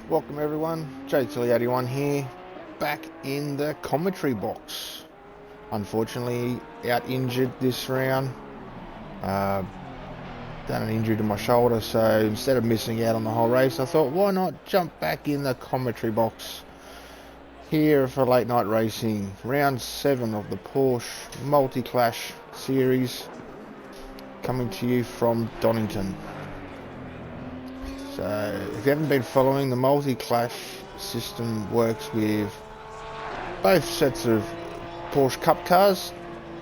Welcome everyone, JTilly81 here, back in the commentary box. Unfortunately, out injured this round. Done an injury to my shoulder, so instead of missing out on the whole race, I thought, why not jump back in the commentary box here for late night racing. Round 7 of the Porsche Multiclash series, coming to you from Donington. So, if you haven't been following, the Multiclash system works with both sets of Porsche Cup cars,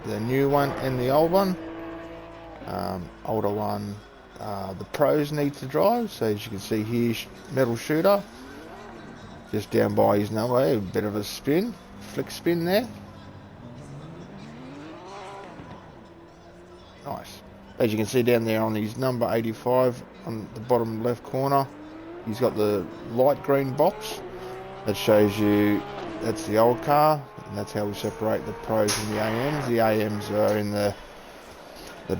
the new one and the old one. Older one, the pros need to drive. So as you can see here, Metal Shooter, just down by his number, a bit of a spin, flick spin there. Nice. As you can see down there on his number 85 on the bottom left corner, he's got the light green box that shows you that's the old car, and that's how we separate the pros and the AMs. The AMs are in the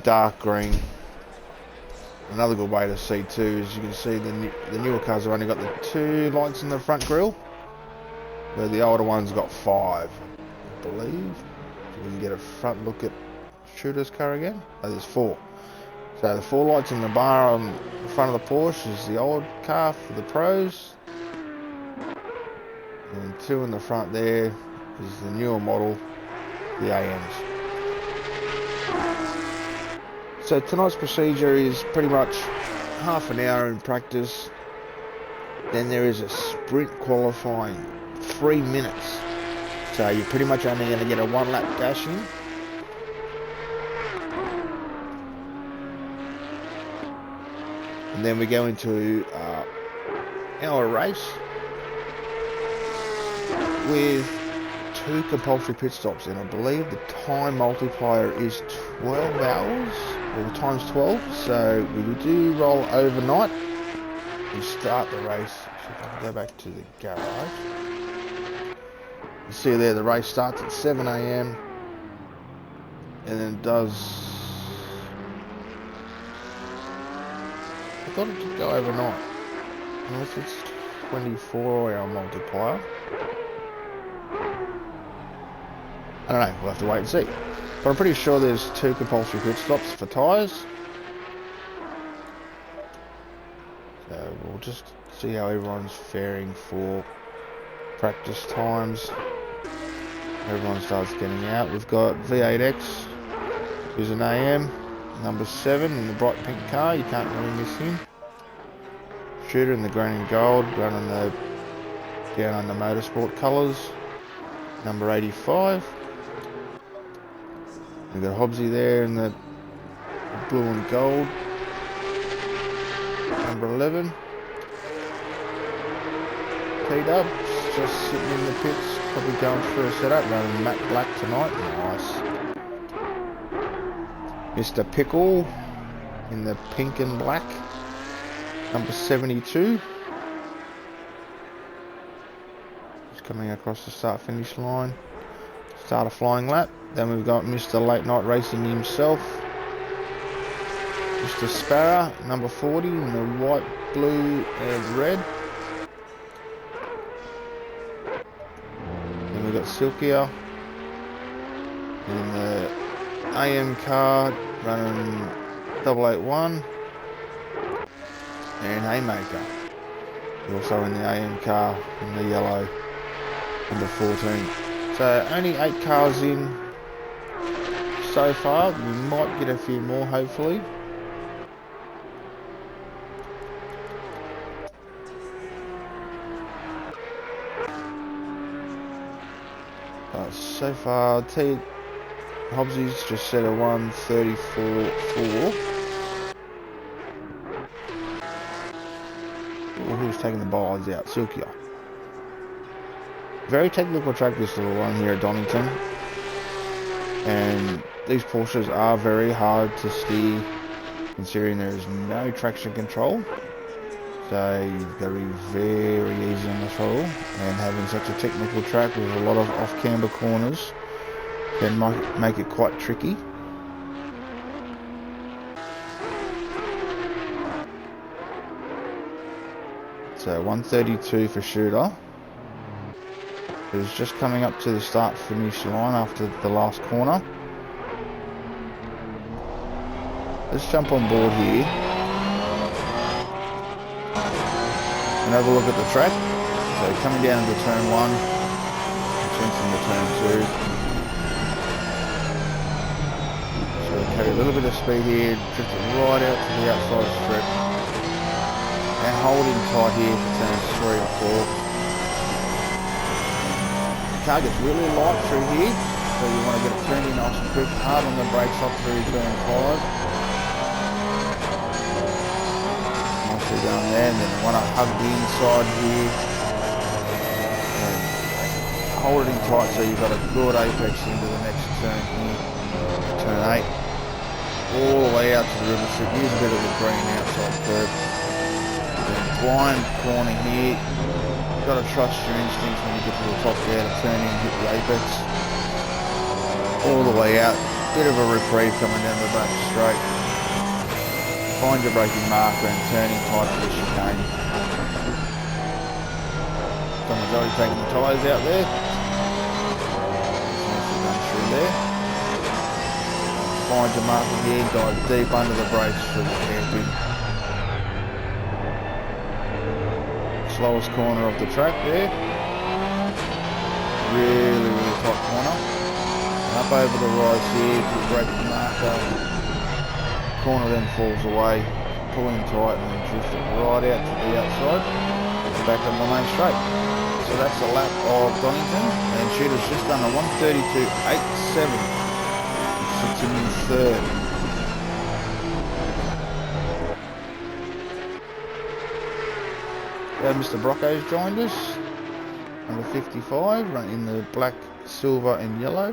dark green. Another good way to see too is you can see the newer cars have only got the 2 lights in the front grille, where the older one's got 5, I believe. So we can get a front look at Shooter's car again. Oh, there's 4. So the 4 lights in the bar on the front of the Porsche is the old car for the pros, and 2 in the front there is the newer model, the AMs. So tonight's procedure is pretty much half an hour in practice, then there is a sprint qualifying, 3 minutes. So you're pretty much only going to get a 1 lap dash in. And then we go into our race with 2 compulsory pit stops, and I believe the time multiplier is 12 hours, or times 12, so we do roll overnight. We start the race, so if I can go back to the garage, you see there the race starts at 7 AM, and then it does, I thought it could go overnight, unless it's 24-hour multiplier. I don't know, we'll have to wait and see. But I'm pretty sure there's 2 compulsory pit stops for tyres. So we'll just see how everyone's faring for practice times. Everyone starts getting out. We've got V8X, who's an AM, number 7 in the bright pink car. You can't really miss him. Shooter in the green and gold, running the down on the motorsport colours, number 85. We've got Hobbsy there in the blue and gold, number 11. P-Dub just sitting in the pits, probably going through a setup, running matte black tonight. Nice. Mr. Pickle in the pink and black, number 72. He's coming across the start-finish line. Start a flying lap. Then we've got Mr. Late Night Racing himself, Mr. Sparrow, number 40 in the white, blue and red. Then we've got Silkia in the AM car, running 881, and Haymaker also in the AM car in the yellow, number 14. So only 8 cars in so far. We might get a few more, hopefully. But so far, Hobbsy's just set a 1:34.4. Oh, who's taking the bars out? Silkia. Very technical track, this little one here at Donington, and these Porsches are very hard to steer, considering there is no traction control, so you've got to be very easy on the throttle, and having such a technical track with a lot of off-camber corners can make it quite tricky. So 132 for Shooter. Who's just coming up to the start-finish line after the last corner. Let's jump on board here and have a look at the track. So coming down into turn 1, into turn 2. So we'll carry a little bit of speed here, drift it right out to the outside strip, and holding tight here for turns 3 and 4. The car gets really light through here, so you want to get it turning nice and quick, hard on the brakes up through turn 5. Down there, and then you want to hug the inside here and hold it in tight so you've got a good apex into the next turn here, turn 8, all the way out to the river strip. Use a bit of the green outside curve, then blind corner here. You've got to trust your instincts when you get to the top there to turn in and hit the apex, all the way out. Bit of a reprieve coming down the back straight. Find your braking marker and turning tight to the chicane. Someone's already taken the tyres out there. Nicely done through there. Find your marker here, dive deep under the brakes through the hairpin. Slowest corner of the track there. Really tight corner. And up over the rise here to the braking marker. Corner then falls away, pulling tight and then drift it right out to the outside and back on the main straight. So that's a lap of Donington, and Shooter's just done a 132.87. He sits him in third. Mr. Brocco's joined us, number 55, running in the black, silver and yellow.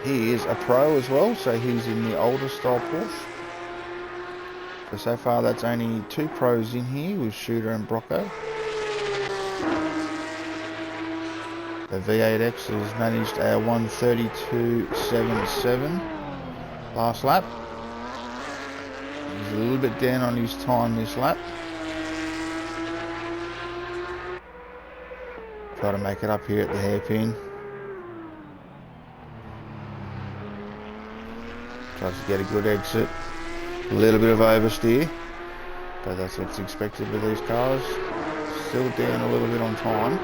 He is a pro as well, so he's in the older style Porsche. So far that's only 2 pros in here with Shooter and Brocco. The V8X has managed our 132.77 last lap. He's a little bit down on his time this lap. Try to make it up here at the hairpin. Tries to get a good exit, a little bit of oversteer, but that's what's expected with these cars. Still down a little bit on time.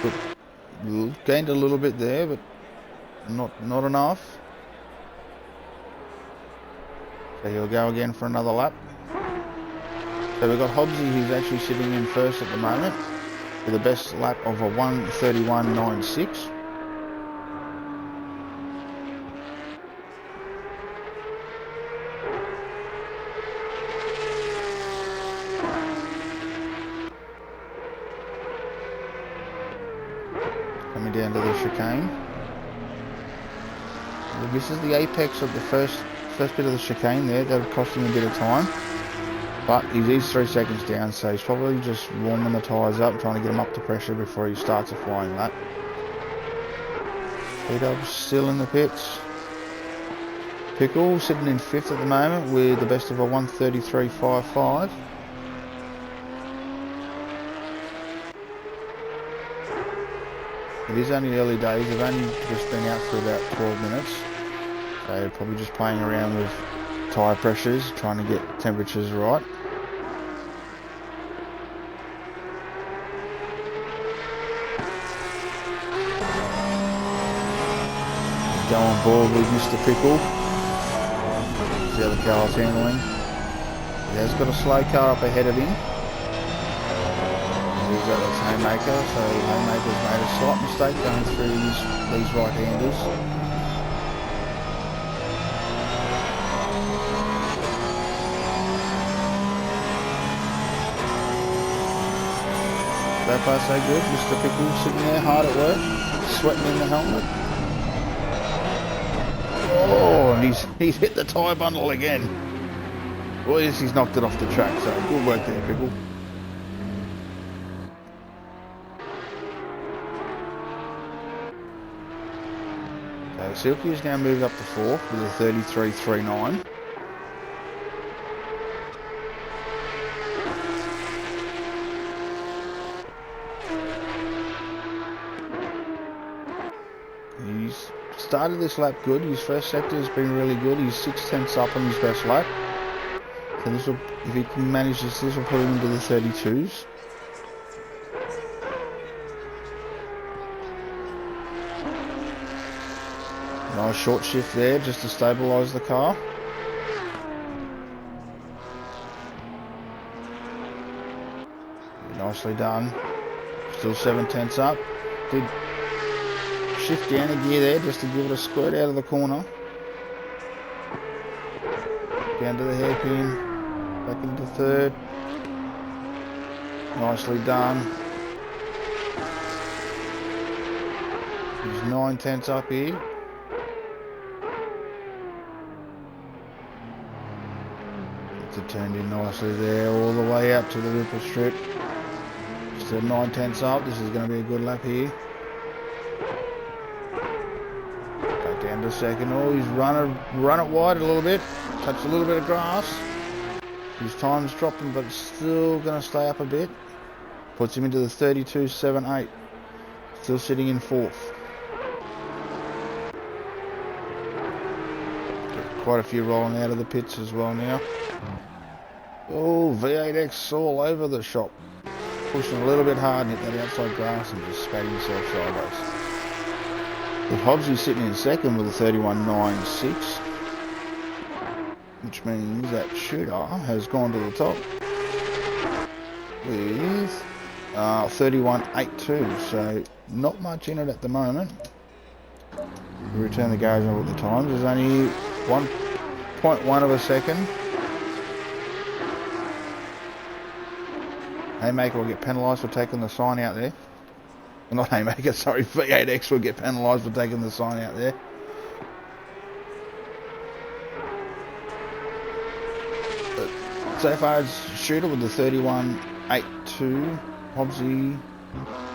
But gained a little bit there, but not enough. So he'll go again for another lap. So we've got Hobbsy, who's actually sitting in first at the moment, with the best lap of a 131.96. Coming down to the chicane. This is the apex of the first bit of the chicane there. That'll cost him a bit of time. But he is 3 seconds down, so he's probably just warming the tyres up, trying to get him up to pressure before he starts a flying lap. P-Dub's still in the pits. Pickle sitting in 5th at the moment with the best of a 133.55. It is only early days. They've only just been out for about 12 minutes. So they're probably just playing around with tyre pressures, trying to get temperatures right. Go on board with Mr. Pickle. See how the car's handling. He has got a slow car up ahead of him. He's got that Haymaker, so Haymaker's made a slight mistake going through these right-handers. So far so good. Mr. Pickle sitting there hard at work, sweating in the helmet. Oh, and he's hit the tyre bundle again. Well, yes, he's knocked it off the track, so good work there, Pickle. So Silky is now moved up to 4th with a 33.39. started this lap good. His first sector has been really good. He's 6/10 up on his best lap. So this will, if he can manage this will put him into the 32s. Nice short shift there just to stabilise the car. Nicely done. Still 7/10 up. Did shift down a gear there just to give it a squirt out of the corner. Down to the hairpin. Back into third. Nicely done. He's 9/10 up here. Gets it turned in nicely there, all the way out to the ripple strip. Still 9/10 up. This is going to be a good lap here. Back down to second. Oh, he's run it wide a little bit. Touched a little bit of grass. His time's dropping, but still going to stay up a bit. Puts him into the 32.78. Still sitting in fourth. Quite a few rolling out of the pits as well now. Oh, V8X all over the shop. Pushing a little bit hard and hit that outside grass and just spat himself sideways. The Hobbsy's sitting in second with a 31.96. Which means that Shooter has gone to the top with 31.82, so not much in it at the moment. We return the garage over the times. There's only 1.1 of a second. Haymaker will get penalised for taking the sign out there. Well, not Haymaker, sorry, V8X will get penalised for taking the sign out there. So far it's Shooter with the 31.82. Hobbsy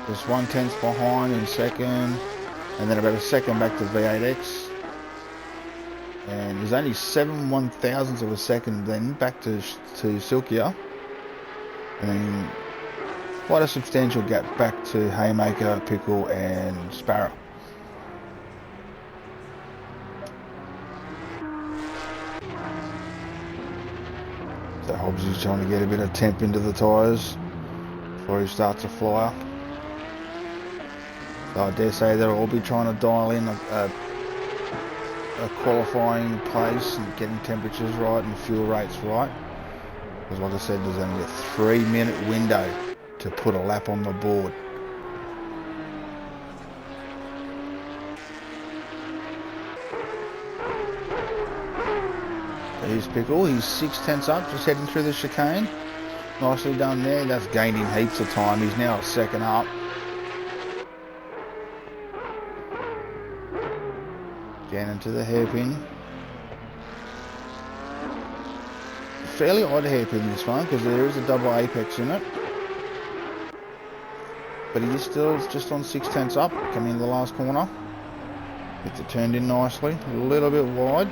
just 1/10 behind in second, and then about a second back to V8X. And there's only 7 1/1000ths of a second then back to Silkia. And then quite a substantial gap back to Haymaker, Pickle and Sparrow. So Hobbsy's trying to get a bit of temp into the tyres before he starts a flyer. So I dare say they'll all be trying to dial in a qualifying place and getting temperatures right and fuel rates right. Because like I said, there's only a 3-minute window to put a lap on the board. Here's Pickle, he's 6/10 up, just heading through the chicane. Nicely done there, that's gained him heaps of time. He's now a second up. Down into the hairpin. Fairly odd hairpin this one, because there is a double apex in it. But he is still just on 6/10 up, coming into the last corner. Gets it turned in nicely, a little bit wide.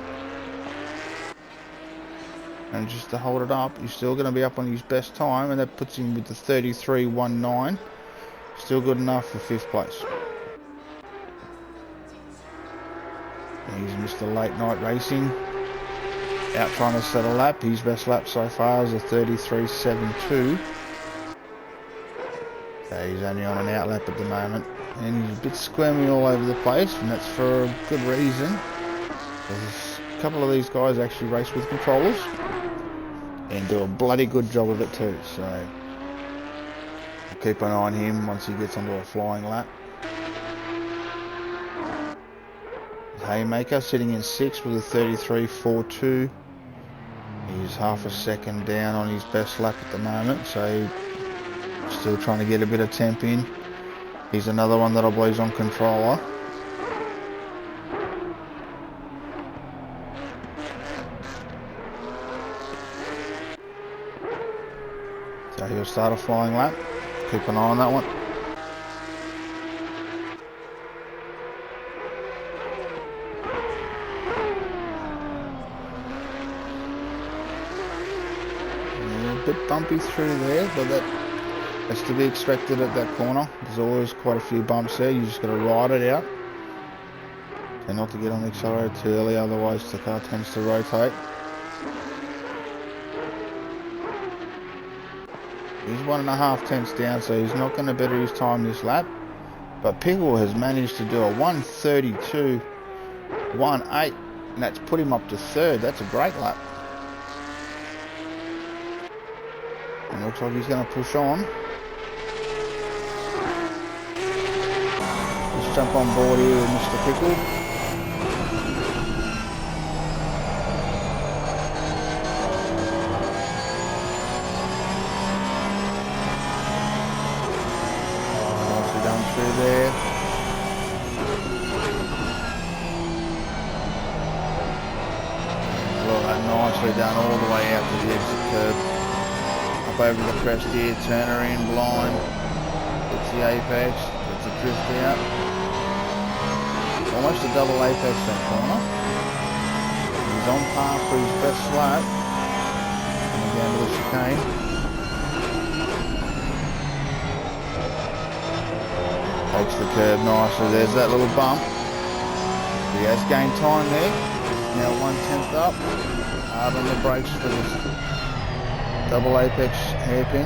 And just to hold it up, he's still going to be up on his best time, and that puts him with the 33.19. Still good enough for 5th place. And he's Mr. Late Night Racing. Out trying to set a lap. His best lap so far is a 33.72. So he's only on an out lap at the moment. And he's a bit squirmy all over the place, and that's for a good reason. There's a couple of these guys actually race with controllers and do a bloody good job of it too, so I'll keep an eye on him once he gets onto a flying lap. Haymaker sitting in 6th with a 33.42. He's half a second down on his best lap at the moment, so still trying to get a bit of temp in. He's another one that I believe is on controller. So he'll start a flying lap. Keep an eye on that one. A bit bumpy through there, but that's to be expected at that corner. There's always quite a few bumps there. You just got to ride it out. and not to get on the accelerator too early, otherwise the car tends to rotate. He's 1.5 tenths down, so he's not going to better his time this lap. But Pickle has managed to do a 1:32.18, and that's put him up to third. That's a great lap. And looks like he's going to push on. Let's jump on board here with Mr. Pickle. Through there. Well, nicely done all the way out to the exit curb. Up over the crest here, turner in blind. It's the apex, it's a drift out. Almost a double apex that corner. He's on par for his best lap. Coming down to the chicane. Takes the curb nicely. There's that little bump. He has gained time there. Now 1/10 up. Hard on the brakes for this double apex hairpin.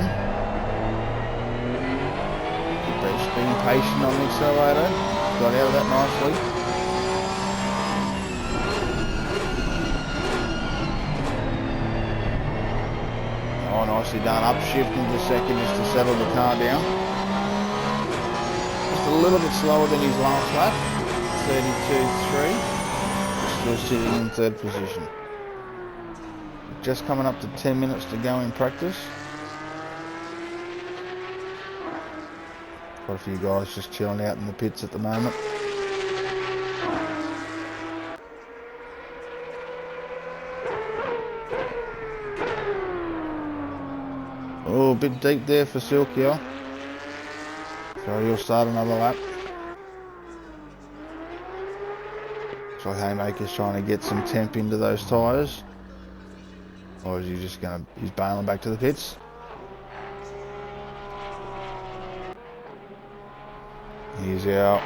Just being patient on the accelerator. Got out of that nicely. Oh, nicely done. Upshift into second just to settle the car down. A little bit slower than his last lap, 32.3, still sitting in third position. Just coming up to 10 minutes to go in practice. Quite a few guys just chilling out in the pits at the moment. Oh, a bit deep there for Silkio. So he'll start another lap. So Haymaker's trying to get some temp into those tyres. Or is he just he's bailing back to the pits? He's our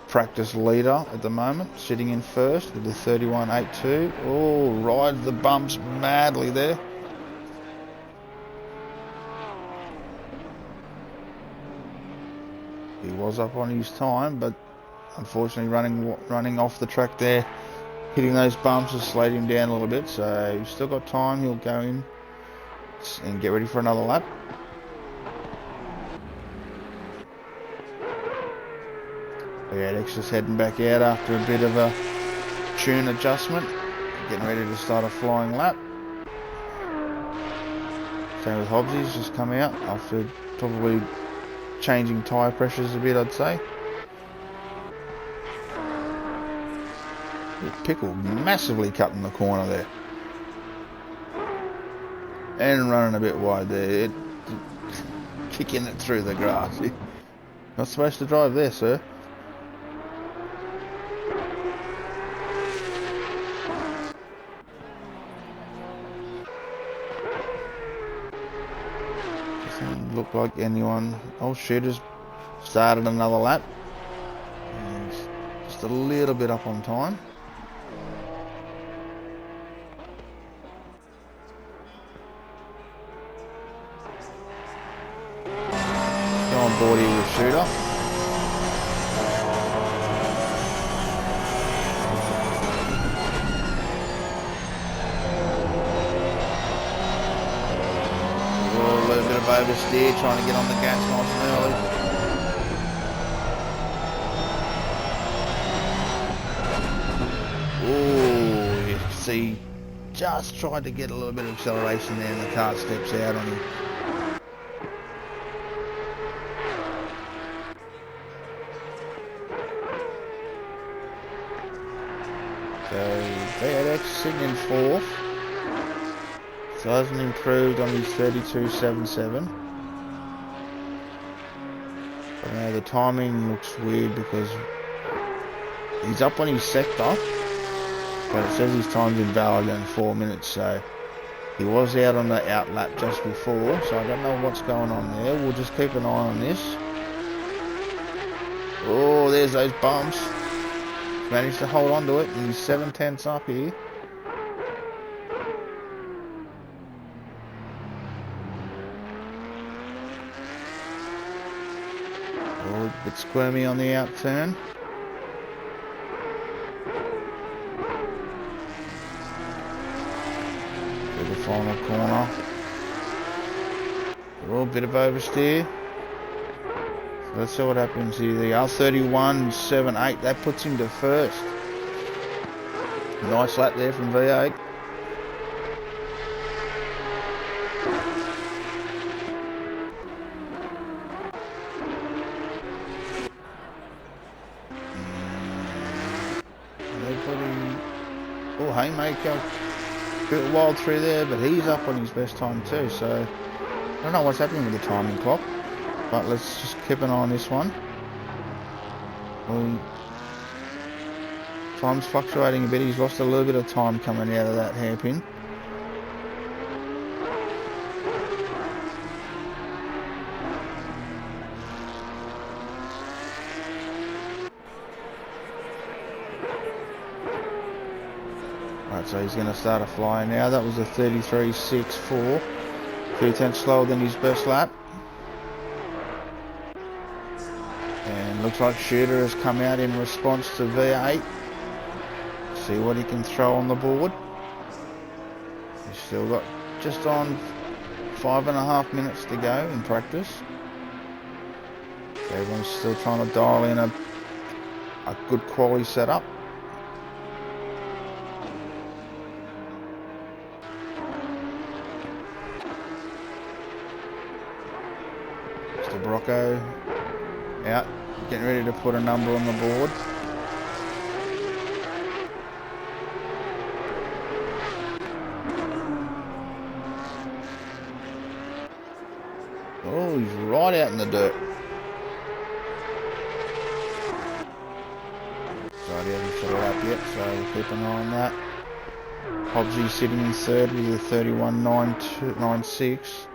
practice leader at the moment, sitting in first with the 31.82. Oh, rides the bumps madly there. He was up on his time, but unfortunately running off the track there, hitting those bumps has slowed him down a little bit. So he's still got time. He'll go in and get ready for another lap. X is heading back out after a bit of a tune adjustment, getting ready to start a flying lap. Same with Hobbsy's just come out after probably changing tyre pressures a bit, I'd say. Pickle massively cutting the corner there. And running a bit wide there. Kicking it through the grass. Not supposed to drive there, sir. Doesn't look like anyone. Oh, shooters started another lap. And just a little bit up on time. Go on board here with Shooter. Oh, a little bit of oversteer, trying to get on the gas nice and early. Oh, you see, just tried to get a little bit of acceleration there and the car steps out on him. So VX sitting in fourth. So hasn't improved on his 32.77. But now the timing looks weird because he's up on his sector, but it says his time's invalid in 4 minutes. So he was out on the out lap just before. So I don't know what's going on there. We'll just keep an eye on this. Oh, there's those bumps. Managed to hold on to it, and he's 7/10 up here. Oh, a bit squirmy on the out turn. To the final corner. Oh, bit of oversteer. So let's see what happens here. The R31.78, that puts him to first. Nice lap there from V8. Oh, Haymaker, a bit wild through there, but he's up on his best time too, so I don't know what's happening with the timing clock, but let's just keep an eye on this one. Well, time's fluctuating a bit. He's lost a little bit of time coming out of that hairpin. Right, so he's going to start a fly now. That was a 33.64, 2/10 slower than his best lap. And looks like Shooter has come out in response to V8. See what he can throw on the board. He's still got just on 5.5 minutes to go in practice. Everyone's still trying to dial in a good quality setup. Mr. Brocco out, getting ready to put a number on the board. Oh, he's right out in the dirt. So he hasn't set it up yet, so we'll keep an eye on that. Hobbsy sitting in third with a 31.96.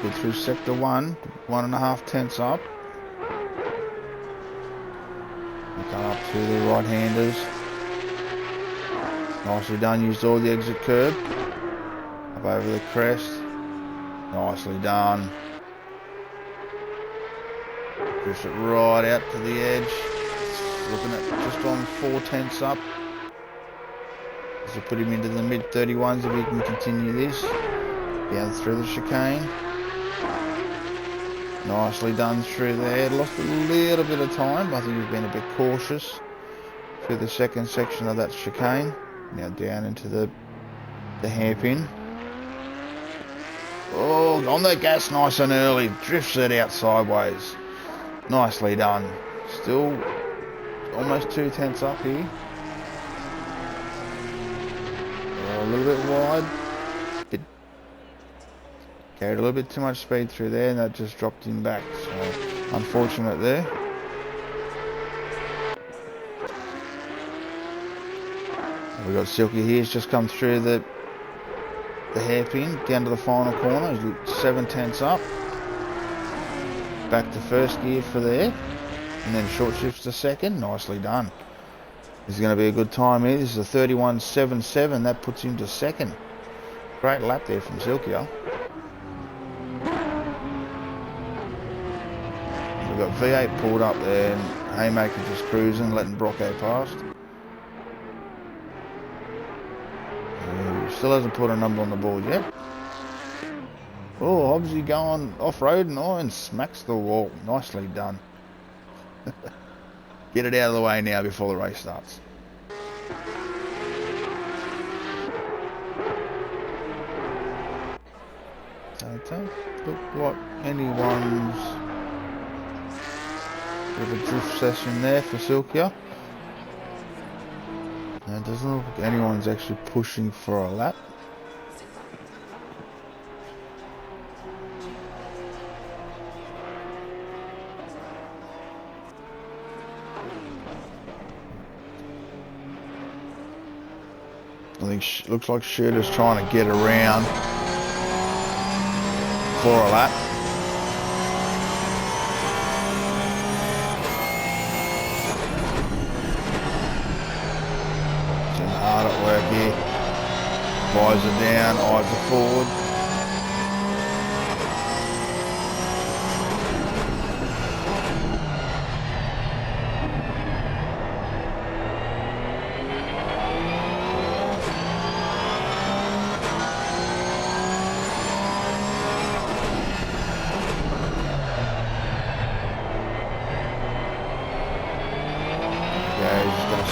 Good through sector 1, 1.5 tenths up. We come up to the right-handers. Nicely done, used all the exit curb. Up over the crest. Nicely done. Push it right out to the edge. Looking at just on 4/10 up. This will put him into the mid-31s if he can continue this. Down through the chicane. Nicely done through there. Lost a little bit of time. I think he's been a bit cautious through the second section of that chicane. Now down into the hairpin. Oh, on the gas nice and early. Drifts it out sideways. Nicely done. Still almost 2/10 up here. Oh, a little bit wide. Carried a little bit too much speed through there, and that just dropped him back. So unfortunate there. We got Silky here. He's just come through the hairpin down to the final corner. He's 7/10 up. Back to first gear for there, and then short shifts to second. Nicely done. This is going to be a good time here. This is a 31.77. That puts him to second. Great lap there from Silkia. We've got V8 pulled up there, and Haymaker just cruising, letting Brocco past. Still hasn't put a number on the board yet. Oh, Hobbsy going off-road and smacks the wall. Nicely done. Get it out of the way now before the race starts. So it don't look like anyone's... Bit of a drift session there for Silkia. And it doesn't look like anyone's actually pushing for a lap. I think looks like Shooter's trying to get around for a lap. He's hard at work here. Visor down, eyes are forward.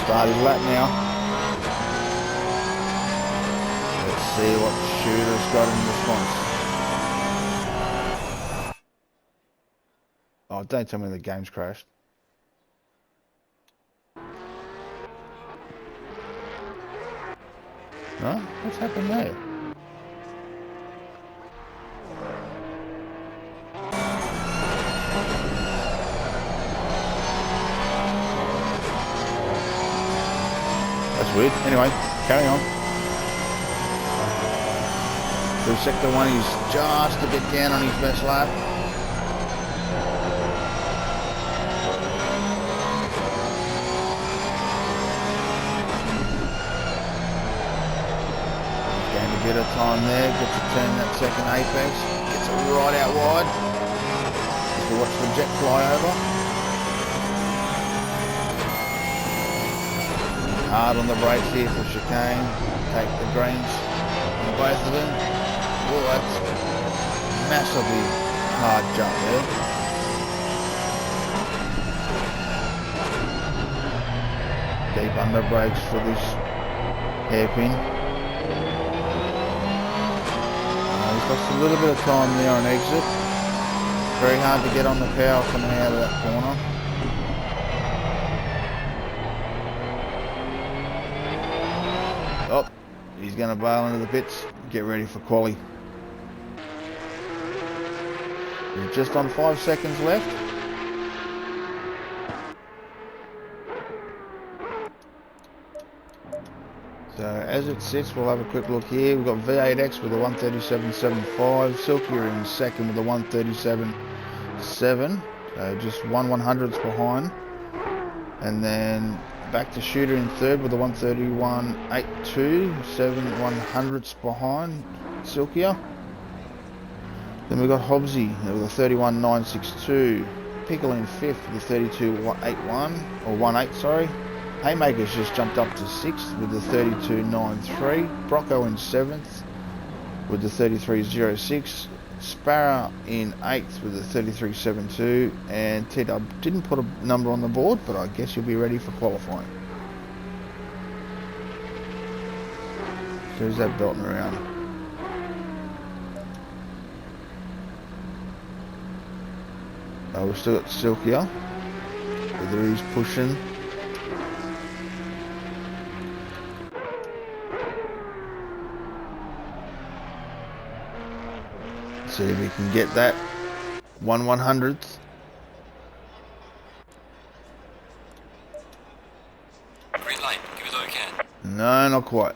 Start his lap now. Let's see what Shooter's got in response. Oh, don't tell me the game's crashed. No? What's happened there? Weird. Anyway, carry on. Through sector 1, he's just a bit down on his best lap. He's gained a bit of time there, gets to turn that second apex, gets it right out wide. Just to watch the jet fly over. Hard on the brakes here for chicane. Take the greens on both of them. Oh, that's massively hard jump there. Deep under brakes for this hairpin. He's lost a little bit of time there on exit. Very hard to get on the power coming out of that corner. Oh, he's going to bail into the pits. Get ready for quali. We're just on 5 seconds left. So as it sits, we'll have a quick look here. We've got V8X with a 137.75. Silkier in second with a 137.7. So just 1/100ths behind. And then back to Shooter in third with a 131.82, 7/100ths behind Silkier. Then we've got Hobbsy with a 31.962, Pickle in fifth with a 32.81, or 18, sorry. Haymaker's just jumped up to sixth with a 32.93, Brocco in seventh with the 33.06, Sparrow in 8th with a 33.72, and T-Dub didn't put a number on the board, but I guess you'll be ready for qualifying. So who's that belting around? Oh, we've still got Silkier, whether he's pushing. See if we can get that 1/100th. Green light, give it all you can. No, not quite.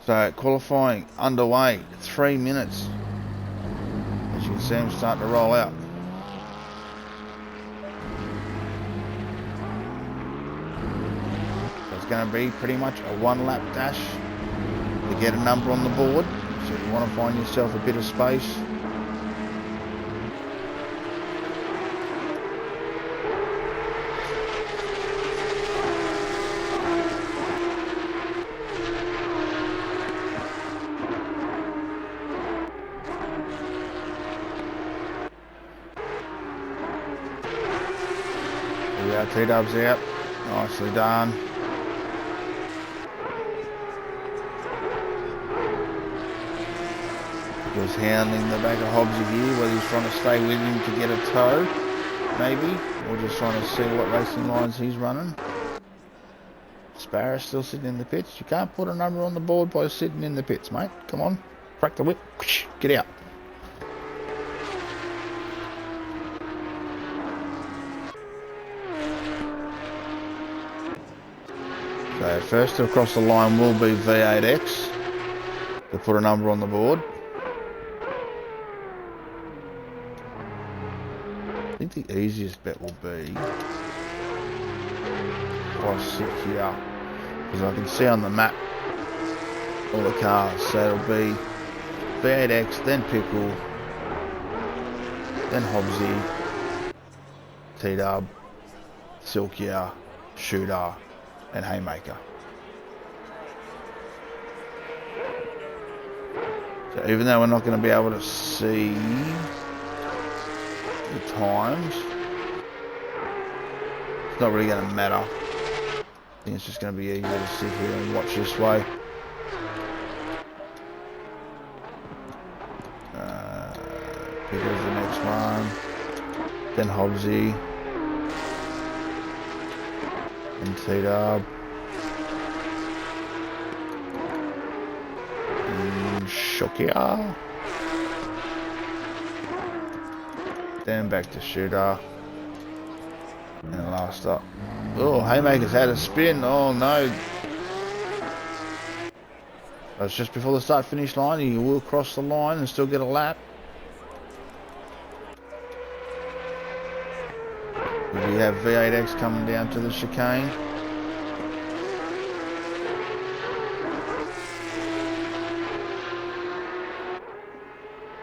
So qualifying underway, 3 minutes. As you can see, I'm starting to roll out. So it's going to be pretty much a 1-lap dash to get a number on the board. So if you want to find yourself a bit of space, T-Dub's out, nicely done. Just hounding the back of Hobbsy here, whether he's trying to stay with him to get a tow, maybe, or just trying to see what racing lines he's running. Sparrow's still sitting in the pits. You can't put a number on the board by sitting in the pits, mate. Come on, crack the whip, get out. So first to cross the line will be V8X to put a number on the board. I think the easiest bet will be if I sit here, because I can see on the map all the cars. So it'll be V8X, then Pickle, then Hobbsy, T-Dub, Silkia, Shooter, and Haymaker. So even though we're not going to be able to see the times, it's not really going to matter. I think it's just going to be easier to sit here and watch this way. Pickle's the next one, then Hobbsy, and T-Dub, and Shokia, then back to Shooter, and last up. Oh, Haymaker's had a spin. Oh no. That's just before the start finish line. You will cross the line and still get a lap. We have V8X coming down to the chicane.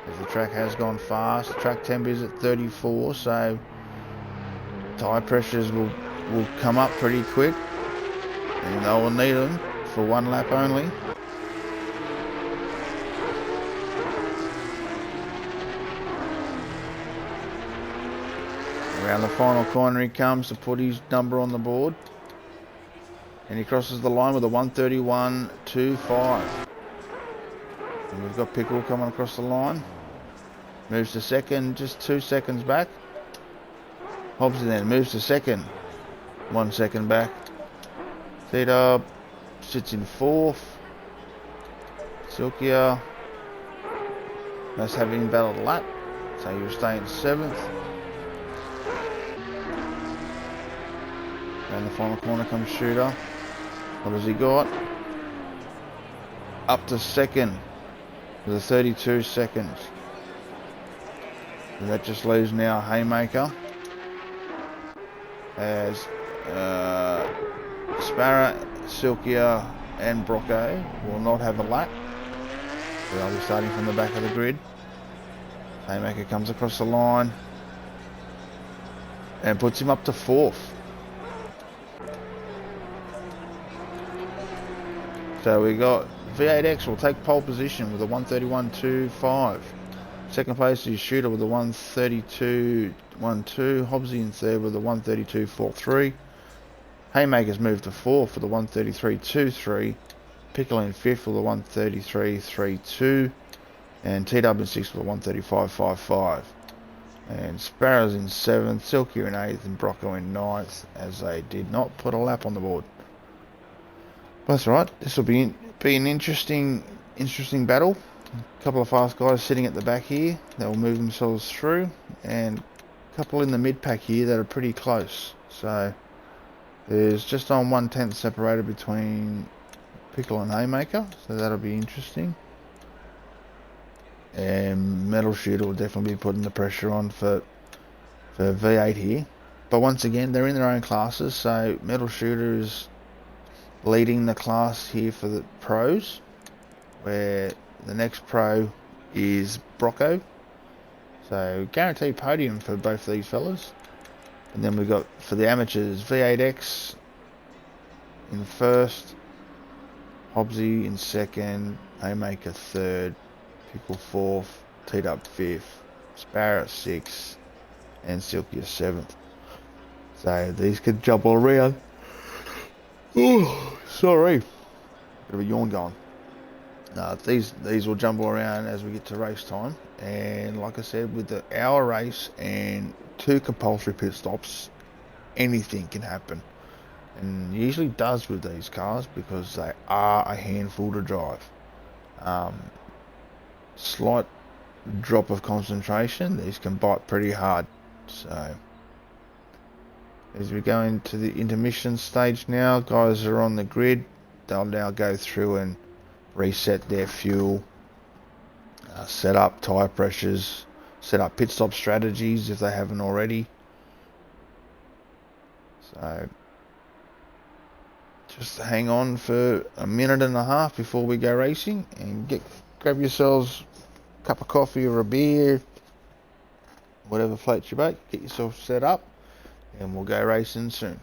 As the track has gone fast, the track temp is at 34, so tyre pressures will come up pretty quick, and they will need them for one lap only. Around the final corner he comes to put his number on the board, and he crosses the line with a 1:31.25. And we've got Pickle coming across the line, moves to second, just 2 seconds back. Hobbsy then moves to second, 1 second back. T-Dub sits in fourth. Silkia must have him battled a lap, so he will stay in seventh. And the final corner comes Shooter. What has he got? Up to second with a 32 seconds. And that just leaves now Haymaker, as Sparrow, Silkia and Brocco will not have a lap. They'll be starting from the back of the grid. Haymaker comes across the line and puts him up to fourth. So we got V8X will take pole position with a 1:31.25. Second place is Shooter with a 1:32.12. Hobbsy in third with a 1:32.43. Haymaker's moved to fourth with a 1:33.23. Pickle in fifth with a 1:33.32. And T-Dub in sixth with a 1:35.55. And Sparrow's in seventh, Silky in eighth, and Brocco in ninth, as they did not put a lap on the board. That's right. This will be an interesting battle. A couple of fast guys sitting at the back here. They'll move themselves through, and a couple in the mid pack here that are pretty close. So there's just on 1/10 separated between Pickle and Haymaker, so that'll be interesting. And Metal Shooter will definitely be putting the pressure on for V8 here. But once again, they're in their own classes, so Metal Shooter is leading the class here for the pros, where the next pro is Brocco. So guaranteed podium for both these fellas. And then we've got for the amateurs V8X in first, Hobbsy in second, Haymaker third, Pickle fourth, T-Dub fifth, Sparrow sixth, and Silky seventh. So these could jumble around. Oh, sorry. Bit of a yawn going. These will jumble around as we get to race time. And like I said, with the hour race and 2 compulsory pit stops, anything can happen. And it usually does with these cars because they are a handful to drive. Slight drop of concentration, these can bite pretty hard. So As we go into the intermission stage now, guys are on the grid. They'll now go through and reset their fuel, set up tyre pressures, set up pit stop strategies if they haven't already. So just hang on for a minute and a half before we go racing, and grab yourselves a cup of coffee or a beer, whatever floats your boat. Get yourself set up and we'll go racing soon.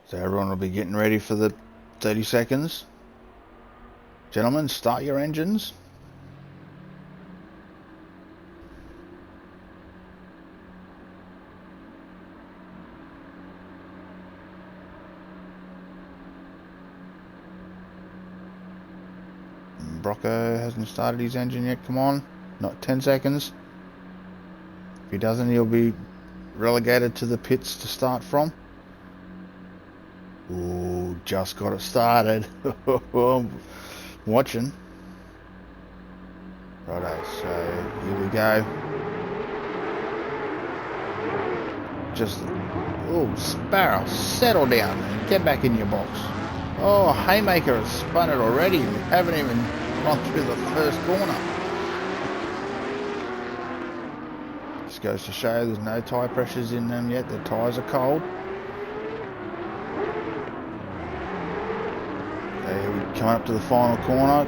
So everyone will be getting ready for the 30 seconds. Gentlemen, start your engines. Brocco hasn't started his engine yet. Come on, not 10 seconds. If he doesn't, he'll be relegated to the pits to start from. Ooh, just got it started. I'm watching. Righto, so here we go. Just, oh, Sparrow, settle down and get back in your box. Oh, Haymaker has spun it already. We haven't even gone through the first corner. Just goes to show there's no tyre pressures in them yet. The tyres are cold. Coming up to the final corner.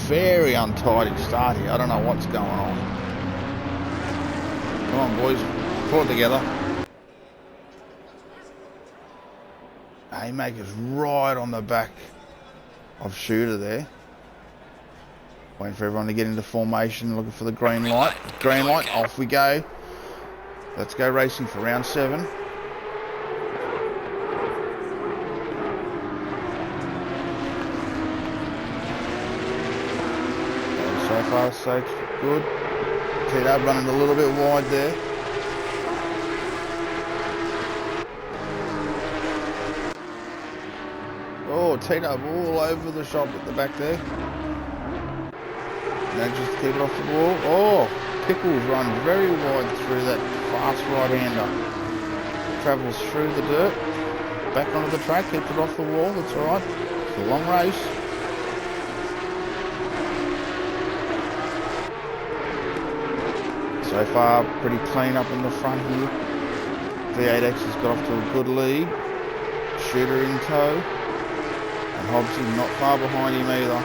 Very untidy start here. I don't know what's going on. Come on, boys. Pull it together. Haymaker's right on the back of Shooter there. Waiting for everyone to get into formation, looking for the green light. Green light, off we go. Let's go racing for round 7. So far so good. Tito running a little bit wide there. Oh, Tito all over the shop at the back there. Now just keep it off the wall. Oh, Pickles runs very wide through that fast right-hander. Travels through the dirt. Back onto the track, keeps it off the wall. That's alright. It's a long race. So far, pretty clean up in the front here. V8X has got off to a good lead. Shooter in tow. And Hobbsy not far behind him either.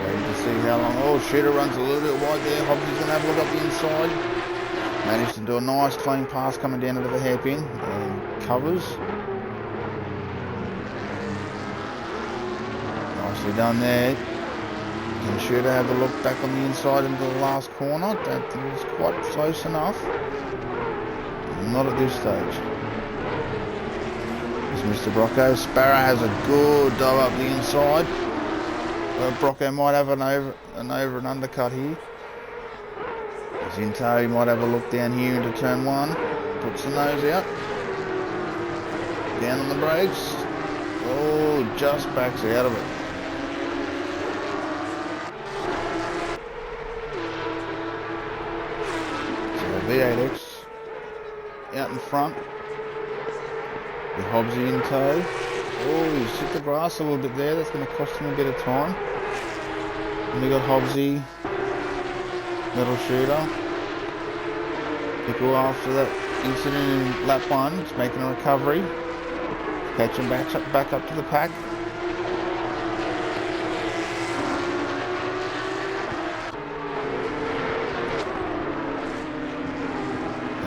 Waiting to see how long. Oh, Shooter runs a little bit wide there. Hobbsy's going to have a look up the inside. Managed to do a nice clean pass coming down into the hairpin. And covers. Nicely done there. Can Shooter have a look back on the inside into the last corner? Don't think it's quite close enough. Not at this stage. There's Mr. Brocco. Sparrow has a good dive up the inside. Brocco might have an over and undercut here. He's in tow. He might have a look down here into turn 1. Puts the nose out. Down on the brakes. Oh, just backs out of it. V8X out in front with Hobbsy in tow. Oh, he's hit the grass a little bit there. That's going to cost him a bit of time. And we got Hobbsy, Metal Shooter. Pickle after that incident in lap 1, is making a recovery. Catching back up to the pack.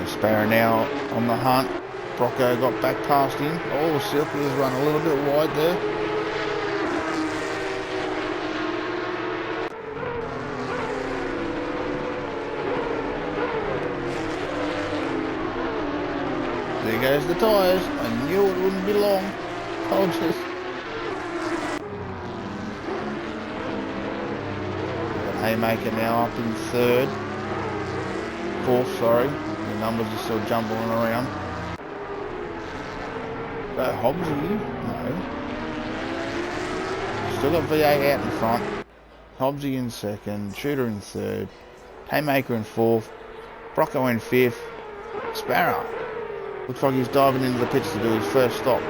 Sparrow now on the hunt. Brocco got back past him. Oh, Silky's run a little bit wide there. There goes the tyres. I knew it wouldn't be long. Told you. Haymaker now up in third. Fourth, sorry. The numbers are still jumbling around. Hobbsy? No. Still got V8 out in front. Hobbsy in second. Shooter in third. Haymaker in fourth. Brocco in fifth. Sparrow. Looks like he's diving into the pits to do his first stop.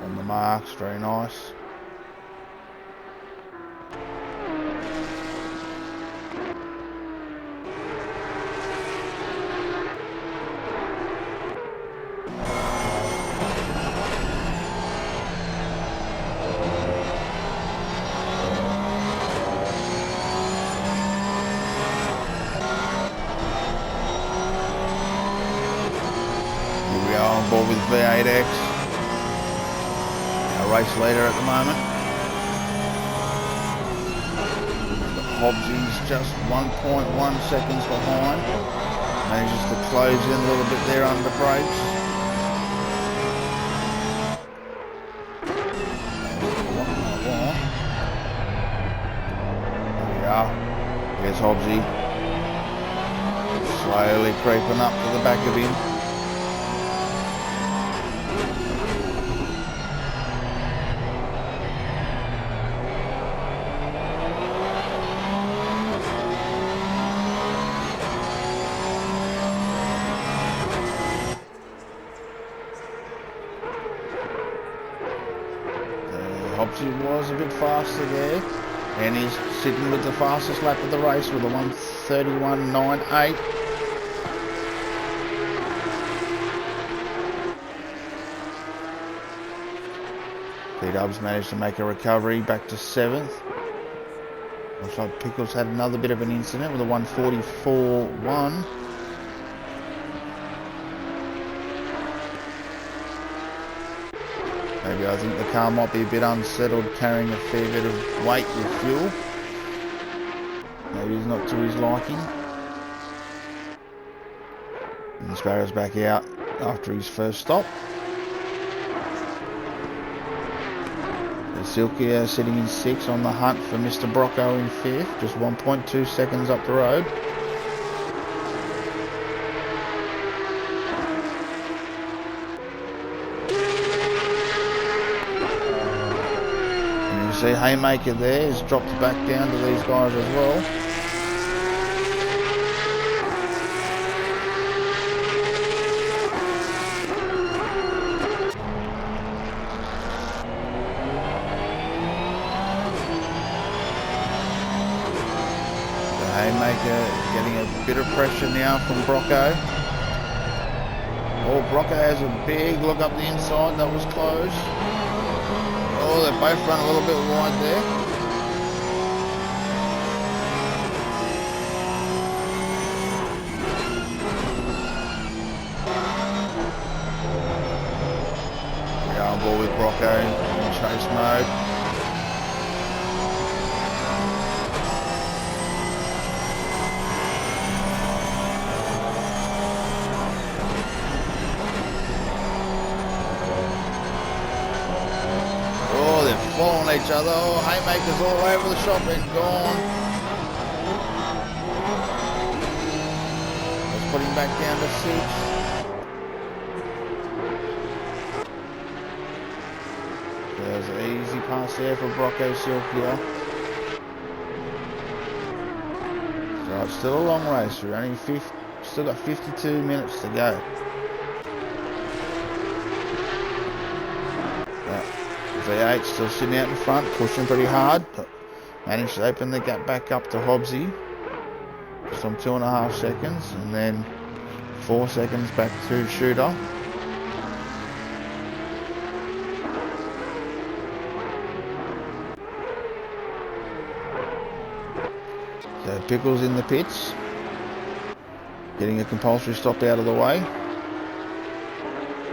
On the marks, very nice. On board with V8X, our race leader at the moment. Hobbsy's just 1.1 seconds behind. Manages to close in a little bit there under brakes. There we are. There's Hobbsy. Slowly creeping up to the back of him. Hobbsy was a bit faster there, and he's sitting with the fastest lap of the race with a 1:31.98. P-Dubs managed to make a recovery back to 7th. Looks like Pickles had another bit of an incident with a 1:44.1. Maybe I think the car might be a bit unsettled, carrying a fair bit of weight with fuel. Maybe he's not to his liking. And Sparrow's back out after his first stop. Silky sitting in 6th on the hunt for Mr. Brocco in 5th, just 1.2 seconds up the road. See Haymaker there has dropped back down to these guys as well. The Haymaker getting a bit of pressure now from Brocco. Oh, Brocco has a big look up the inside, that was close. Oh, they both run a little bit wide there. We are on board with Brocco in chase mode. Following each other. Oh, Haymaker's all over the shop and gone. Let's put him back down to 6th. There's an easy pass there for Brocco Silkia. So it's still a long race. We're only still got 52 minutes to go. V8 still sitting out in front, pushing pretty hard, but managed to open the gap back up to Hobbsy. Just on 2.5 seconds, and then 4 seconds back to Shooter. So Pickles in the pits, getting a compulsory stop out of the way.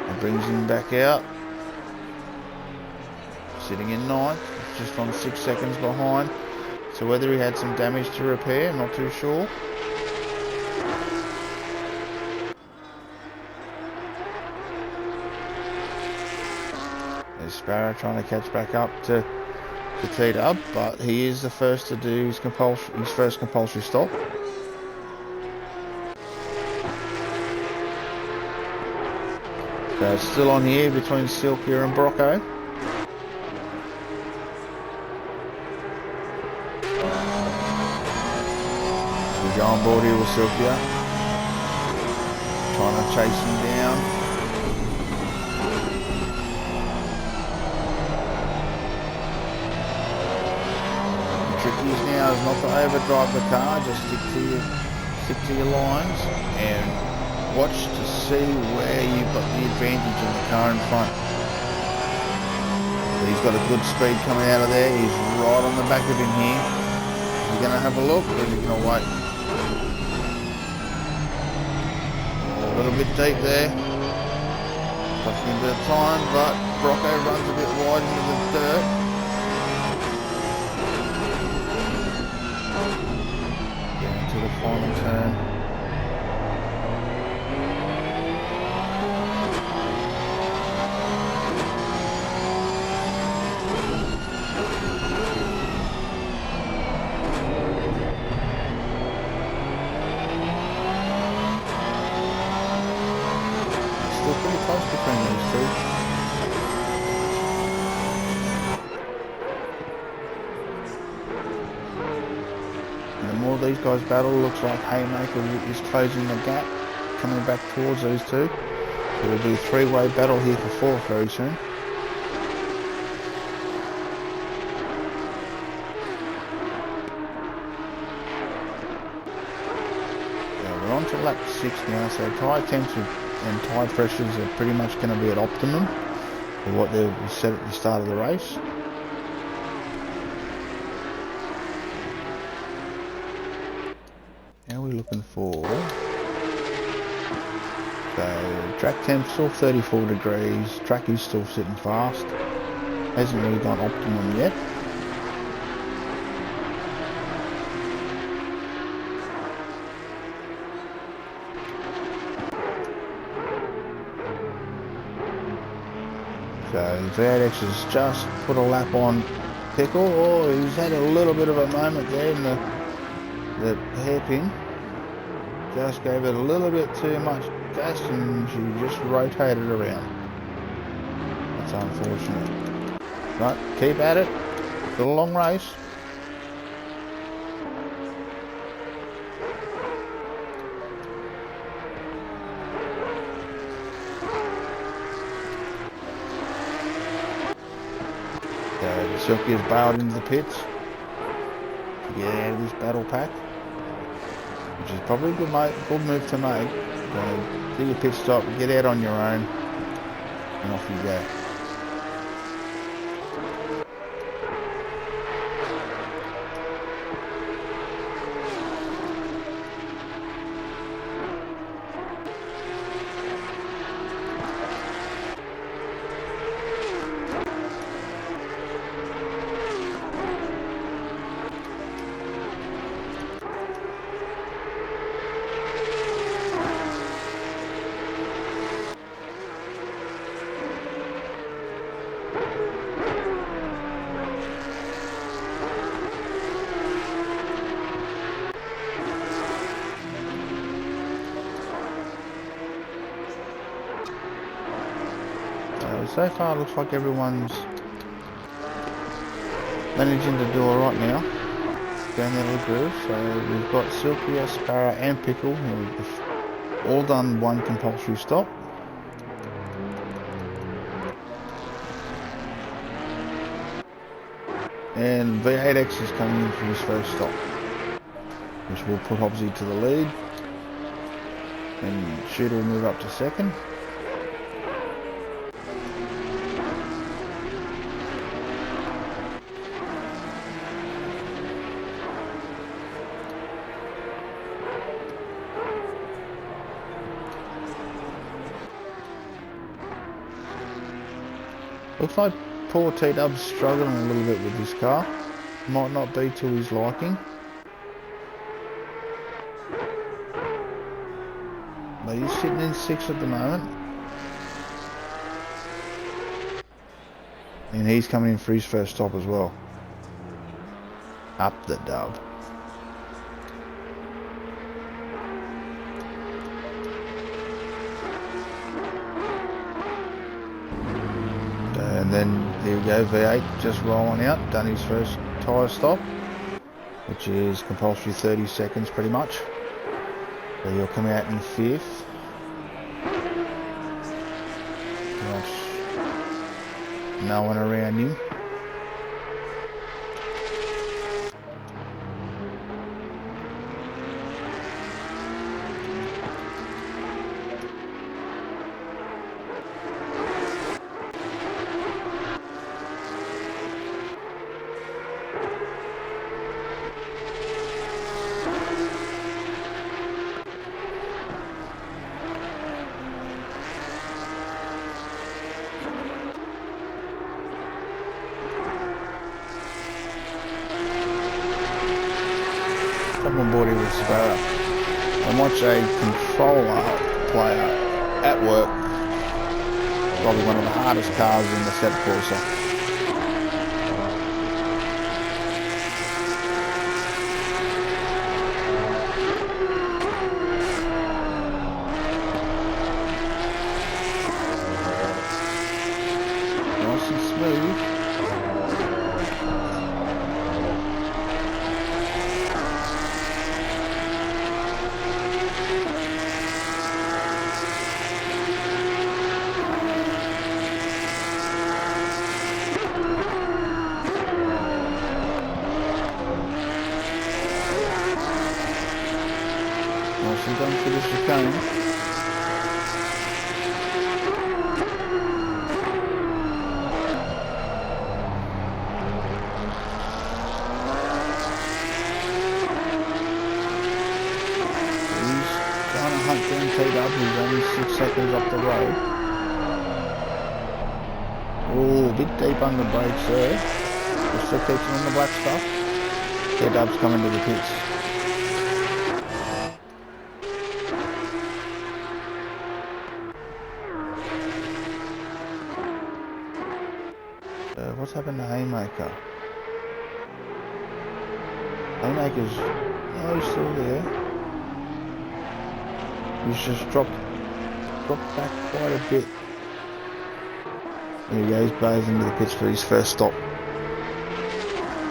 It brings him back out. Sitting in 9th, just on 6 seconds behind. So whether he had some damage to repair, not too sure. There's Sparrow trying to catch back up to T-Dub, but he is the first to do his first compulsory stop. So it's still on here between Silkia and Brocco. Go on board here with Silkia, trying to chase him down. The trick is now is not to overdrive the car, just stick to your lines and watch to see where you've got the advantage in the car in front. But he's got a good speed coming out of there. He's right on the back of him here. Is he going to have a look or is he going to wait? A little bit deep there, costing him a bit of time, but Brocco runs a bit wide into the dirt. Down to the final turn. Between those two. And the more these guys battle, looks like Haymaker is closing the gap, coming back towards those two. So it'll be a three-way battle here for fourth very soon. So we're on to lap 6 now, so tyre temps and tyre pressures are pretty much going to be at optimum for what they set at the start of the race. How are we looking for? So track temp still 34 degrees, track is still sitting fast, hasn't really gone optimum yet. So Verdex has just put a lap on Pickle. Oh, he's had a little bit of a moment there in the hairpin. Just gave it a little bit too much gas and she just rotated around. That's unfortunate. But keep at it. Still a long race. Silky has bailed into the pits to get out of this battle pack, which is probably a good move to make. Do your pit stop, get out on your own, and off you go. So far, it looks like everyone's managing to do alright now. Down their little groove. So we've got Silky, Sparrow, and Pickle. all done one compulsory stop. And V8X is coming in for his first stop, which will put Hobbsy to the lead, and Shooter will move up to second. Looks like poor T-Dub's struggling a little bit with this car. Might not be to his liking. But he's sitting in 6th at the moment. And he's coming in for his first stop as well. Up the dub. And then here we go, V8 just rolling out, done his first tyre stop, which is compulsory 30 seconds pretty much. So he'll come out in 5th. No one around him. Come on board here with Sparrow and watch a controller player at work. Probably one of the hardest cars in the set Porsche. Nice and smooth. Nice and done for the chicane. He's trying to hunt down T-Dub, who's only 6 seconds up the road. Oh, bit deep under the brakes there. Just still keeps him on the black stuff. T-Dub's coming to the pits. What's happened to Haymaker? Haymaker's... no, he's still there. He's just dropped back quite a bit. There he goes, blows into the pits for his first stop.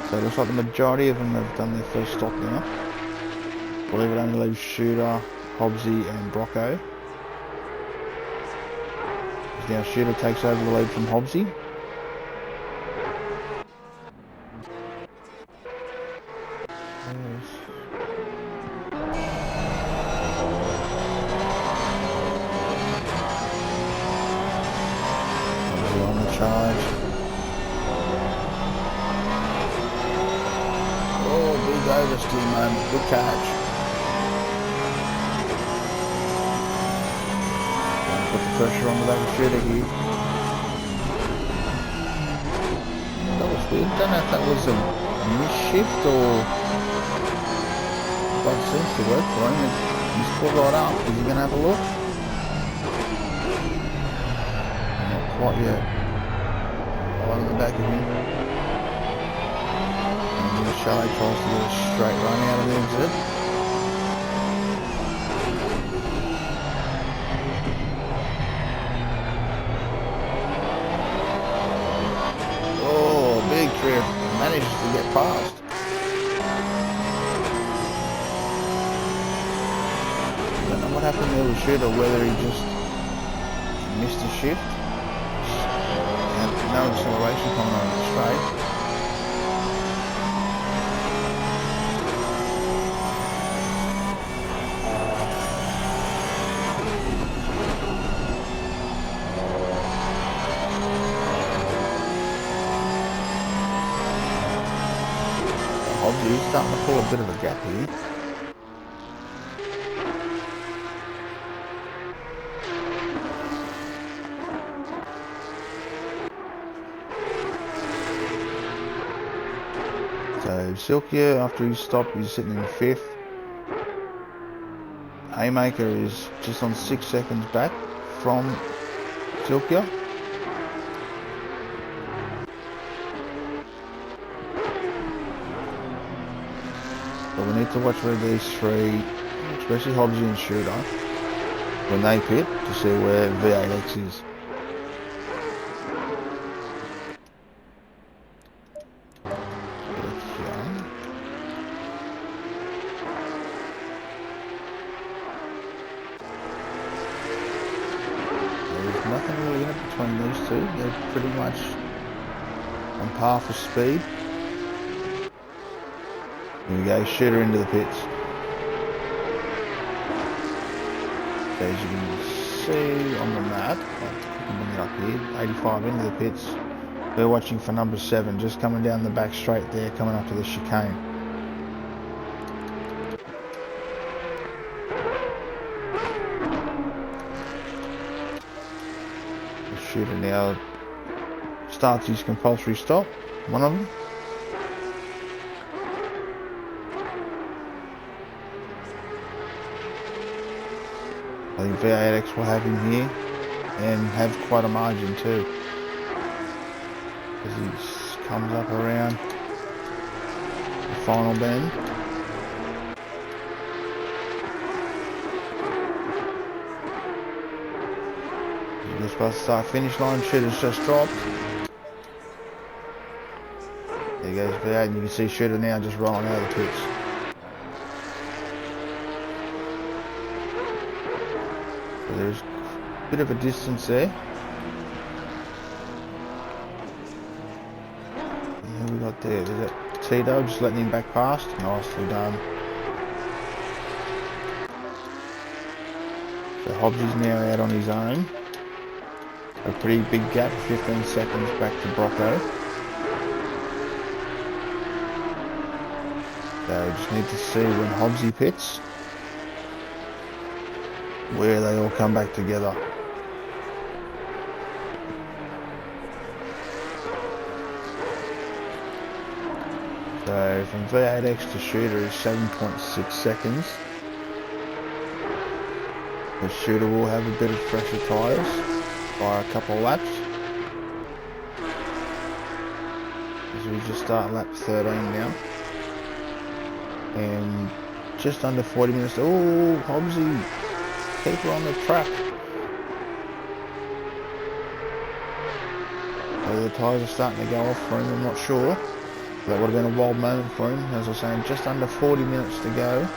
So it looks like the majority of them have done their first stop now. I believe it only leaves Shooter, Hobbsy and Brocco. Now Shooter takes over the lead from Hobbsy. Charge. Oh, big oversteer moment. Good catch. Gonna put the pressure on the back of Shooter here. That was weird. Don't know if that was a misshift or... but it seems to work for him. He's pulled right up. Is he going to have a look? Not quite yet. Right on the back of him. And the Charlie tries to get a straight run out of the exit. Oh, big trip. Manages to get past. Don't know what happened there with Shooter, whether he just missed a shift and no acceleration coming on straight. He's starting to pull a bit of a gap here. So Silkia, after he stopped, he's sitting in 5th. Haymaker is just on 6 seconds back from Silkia. But we need to watch where these three, especially Hobbsy and Shooter, when they pit, to see where V8X is. There's nothing really in it between these two. They're pretty much on par for speed. Here we go, Shooter into the pits. So as you can see on the map, I'll bring it up here, 85 into the pits. We're watching for number 7, just coming down the back straight there, coming up to the chicane. The Shooter now starts his compulsory stop, one of them. I think V8X will have him here and have quite a margin too, as he comes up around the final bend. He's just about to start finish line. Shooter's just dropped. There goes V8, and you can see Shooter now just rolling out of the pits. There's a bit of a distance there. And who we got there? There's that Tito just letting him back past. Nicely done. So Hobbsy's now out on his own. A pretty big gap, 15 seconds back to Brocco. So we just need to see when Hobbsy pits, where they all come back together. So from V8X to Shooter is 7.6 seconds. The Shooter will have a bit of fresher tyres by a couple of laps. As we just start lap 13 now. And just under 40 minutes. Oh, Hobbsy! People on the track. Whether the tyres are starting to go off for him, I'm not sure. That would have been a wild moment for him. As I was saying, just under 40 minutes to go.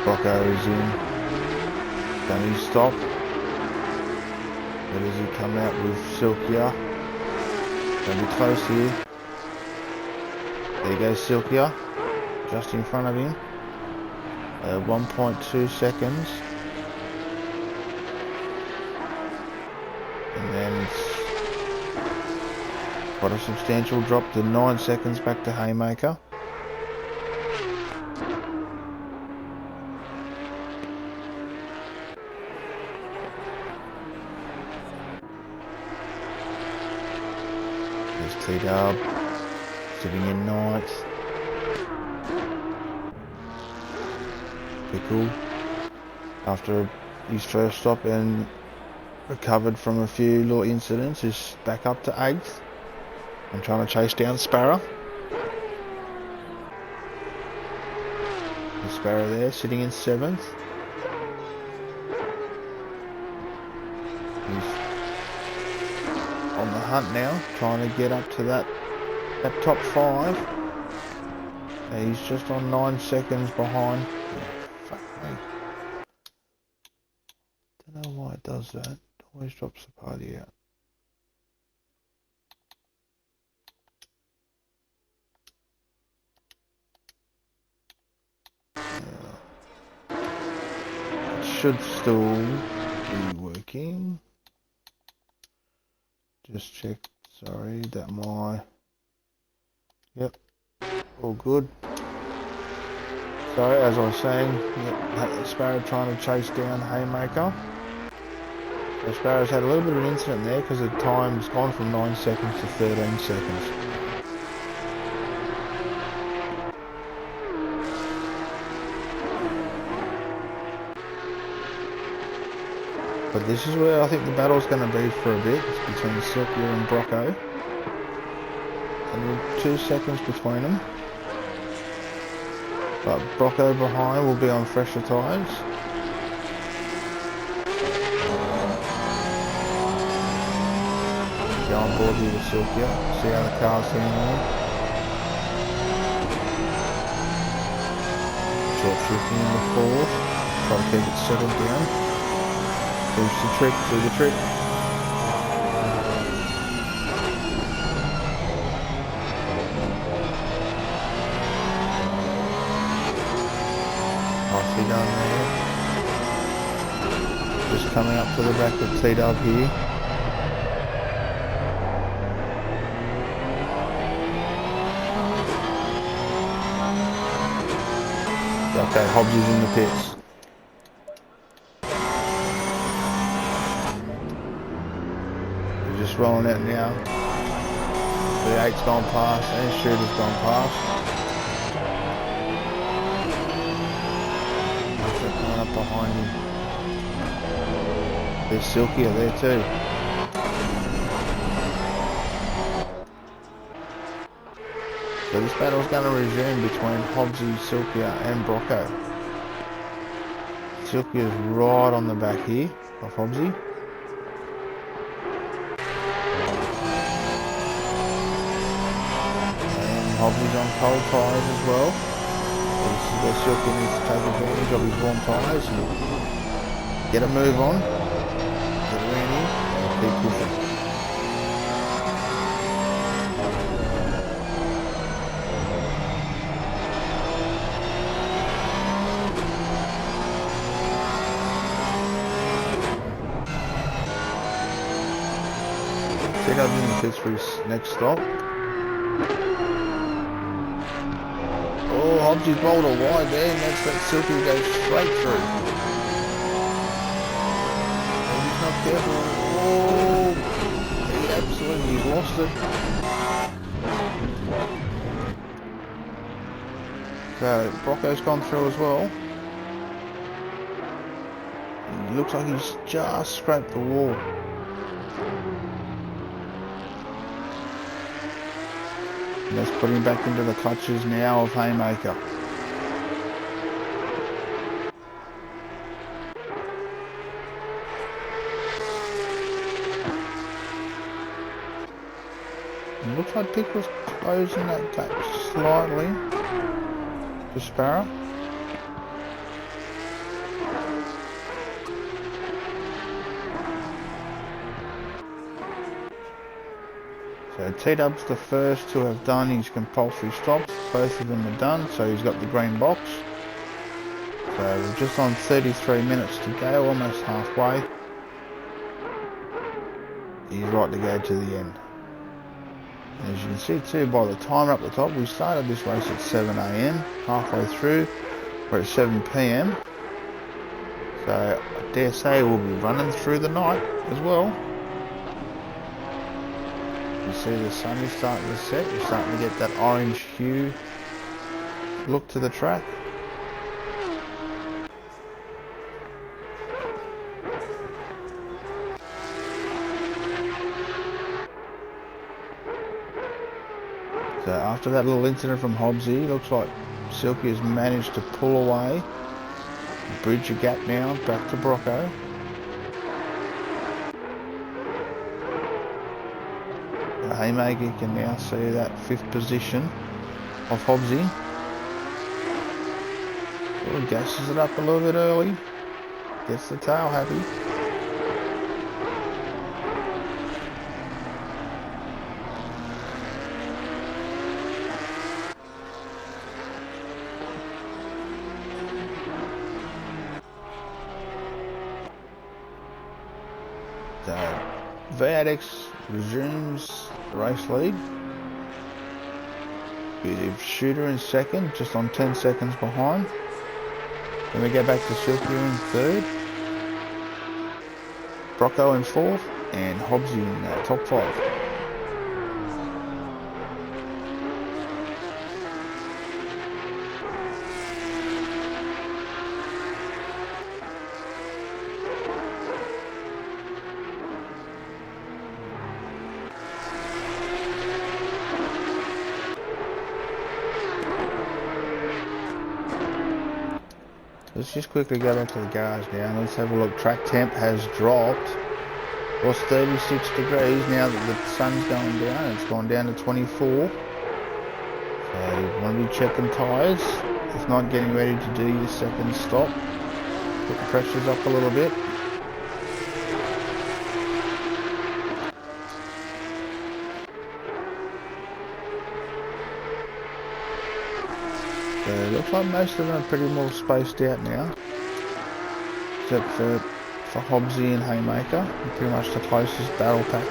Brocco is in. Done his stop. Where does he come out with Silkia? Gonna be close here. There goes Silkia. Just in front of him. 1.2 seconds. And then it's quite a substantial drop to 9 seconds back to Haymaker. T-Dub sitting in 9th. Pickle, after his first stop and recovered from a few little incidents, is back up to 8th and trying to chase down Sparrow. The Sparrow there, sitting in 7th. He's on the hunt now, trying to get up to that top 5. He's just on 9 seconds behind. Fuck me. Don't know why it does that. It always drops the party out. It should still be working. Just check. Sorry, that my. Yep, all good. So as I was saying, yep, Sparrow trying to chase down Haymaker. So Sparrow's had a little bit of an incident there because the time's gone from 9 seconds to 13 seconds. But this is where I think the battle's going to be for a bit. It's between Silkia and Brocco. And 2 seconds between them. But Brocco behind will be on fresher tyres. Go on board here with Silkia. See how the car's getting on. Short shifting in the 4th. Try to keep it settled down. Do the trick, do the trick. Nicely done there. Just coming up to the back of T-Dub here. Okay, Hobbs is in the pits. Just rolling out now. The 8's gone past and Shooter's gone past. They're coming up behind him. There's Silkia there too. So this battle's going to resume between Hobbsy, Silkia and Brocco. Silkia's right on the back here of Hobbsy. Hobbsy's on cold tyres as well. So this is where Silkia needs to take advantage of his warm tyres and get a move on. Get around here and keep pushing. T-Dub's in the pits for his next stop. Oh, Hobbsy's bowled a wide there, and that's that Silkia goes straight through. And he's not careful. Oh, he absolutely lost it. So, Brocco's gone through as well. He looks like he's just scraped the wall. And that's putting him back into the clutches now of Haymaker. It looks like Dick was closing that gap slightly to Sparrow. So T-Dub's the first to have done his compulsory stops. Both of them are done, so he's got the green box. So we're just on 33 minutes to go, almost halfway. He's right to go to the end. And as you can see too, by the timer up the top, we started this race at 7 AM. Halfway through, we're at 7 PM. So I dare say we'll be running through the night as well. You see the sun is starting to set, you're starting to get that orange hue look to the track. So after that little incident from Hobbsy, looks like Silky has managed to pull away. Bridge a gap now, back to Brocco. The Haymaker can now see that 5th position of Hobbsy. Oh, gasses it up a little bit early. Gets the tail happy. So, V8X resumes the race lead. With Shooter in second, just on 10 seconds behind. Then we go back to Silky in third. Brocco in fourth, and Hobbsy in top 5. Let's just quickly go back to the garage now and let's have a look. Track temp has dropped. It was 36 degrees. Now that the sun's going down, it's gone down to 24. So you want to be checking tyres. If not, getting ready to do your second stop. Put the pressures up a little bit. So it looks like most of them are pretty more spaced out now, except for Hobbsy and Haymaker, pretty much the closest battle pack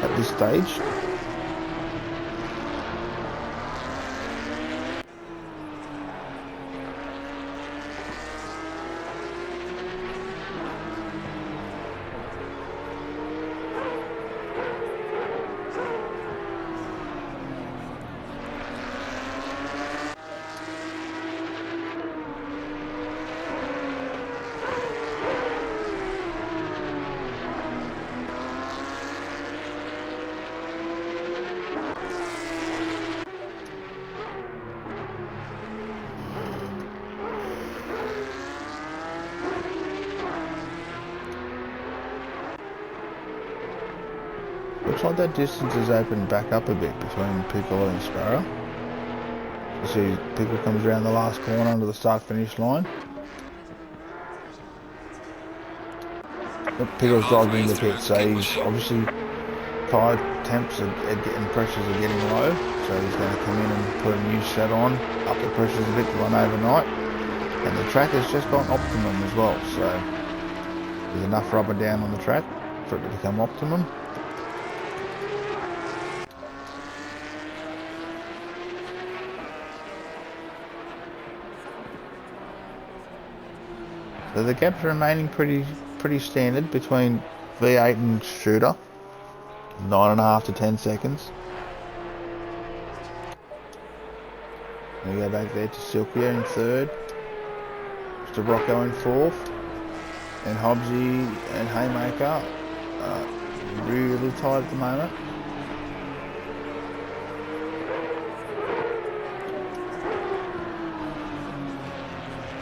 at this stage. Looks like that distance has opened back up a bit between Pickle and Sparrow. You see Pickle comes around the last corner onto the start-finish line. Pickle's driving in the pit, so he's obviously tyre temps and pressures are getting low, so he's going to come in and put a new set on, up the pressures a bit to run overnight. And the track has just gone optimum as well, so there's enough rubber down on the track for it to become optimum. So the gaps are remaining pretty standard between V8 and Shooter, 9.5 to 10 seconds. We go back there to Silky in third, Mr. Brocco in fourth, and Hobbsy and Haymaker really tight at the moment.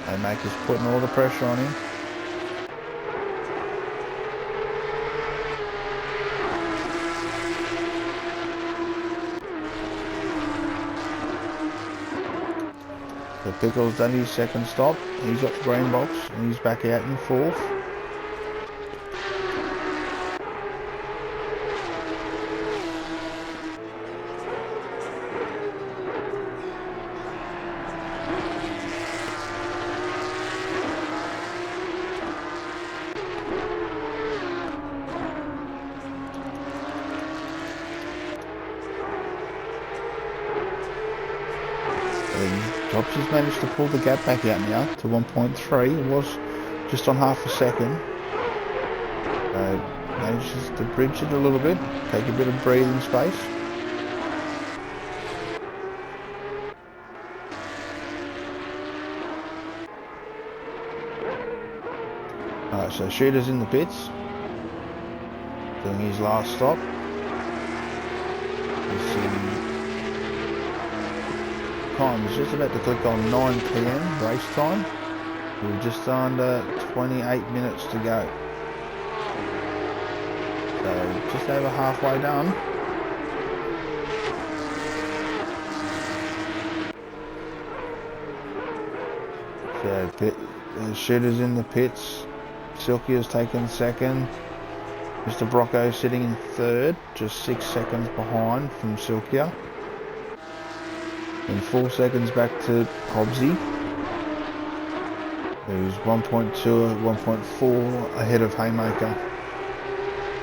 Haymaker's putting all the pressure on him. So Pickle's done his second stop. He's got the green box and he's back out in fourth. Hobbsy's managed to pull the gap back out now to 1.3. It was just on half a second. Manages to bridge it a little bit, take a bit of breathing space. Alright, so Shooter's in the pits, doing his last stop. You see time. It's just about to click on 9 PM race time. We're just under 28 minutes to go. So just over halfway done. So the shooter's in the pits. Silky has taken second. Mr. Brocco sitting in third, just 6 seconds behind from Silkia. And 4 seconds back to Hobbsy, who's 1.2, 1.4 ahead of Haymaker.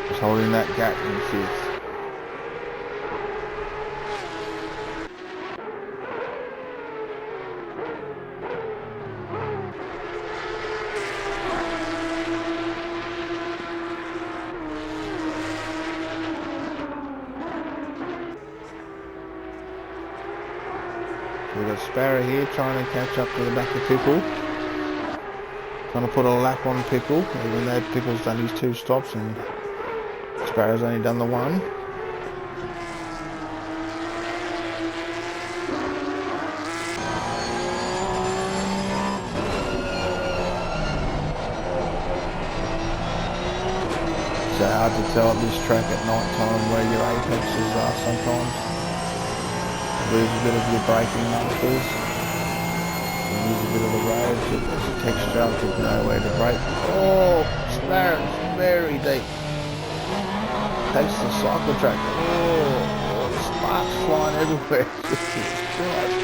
Just holding that gap in fifth. We've got Sparrow here trying to catch up to the back of Pickle. Trying to put a lap on Pickle, even though Pickle's done his 2 stops and Sparrow's only done the 1. It's hard to tell at this track at night time where your apexes are sometimes. Lose a bit of your braking markers, lose a bit of the road, there's a texture up with nowhere to brake. Oh, Sparrow's very deep. Takes the cycle track. Oh, sparks flying everywhere. Jesus Christ.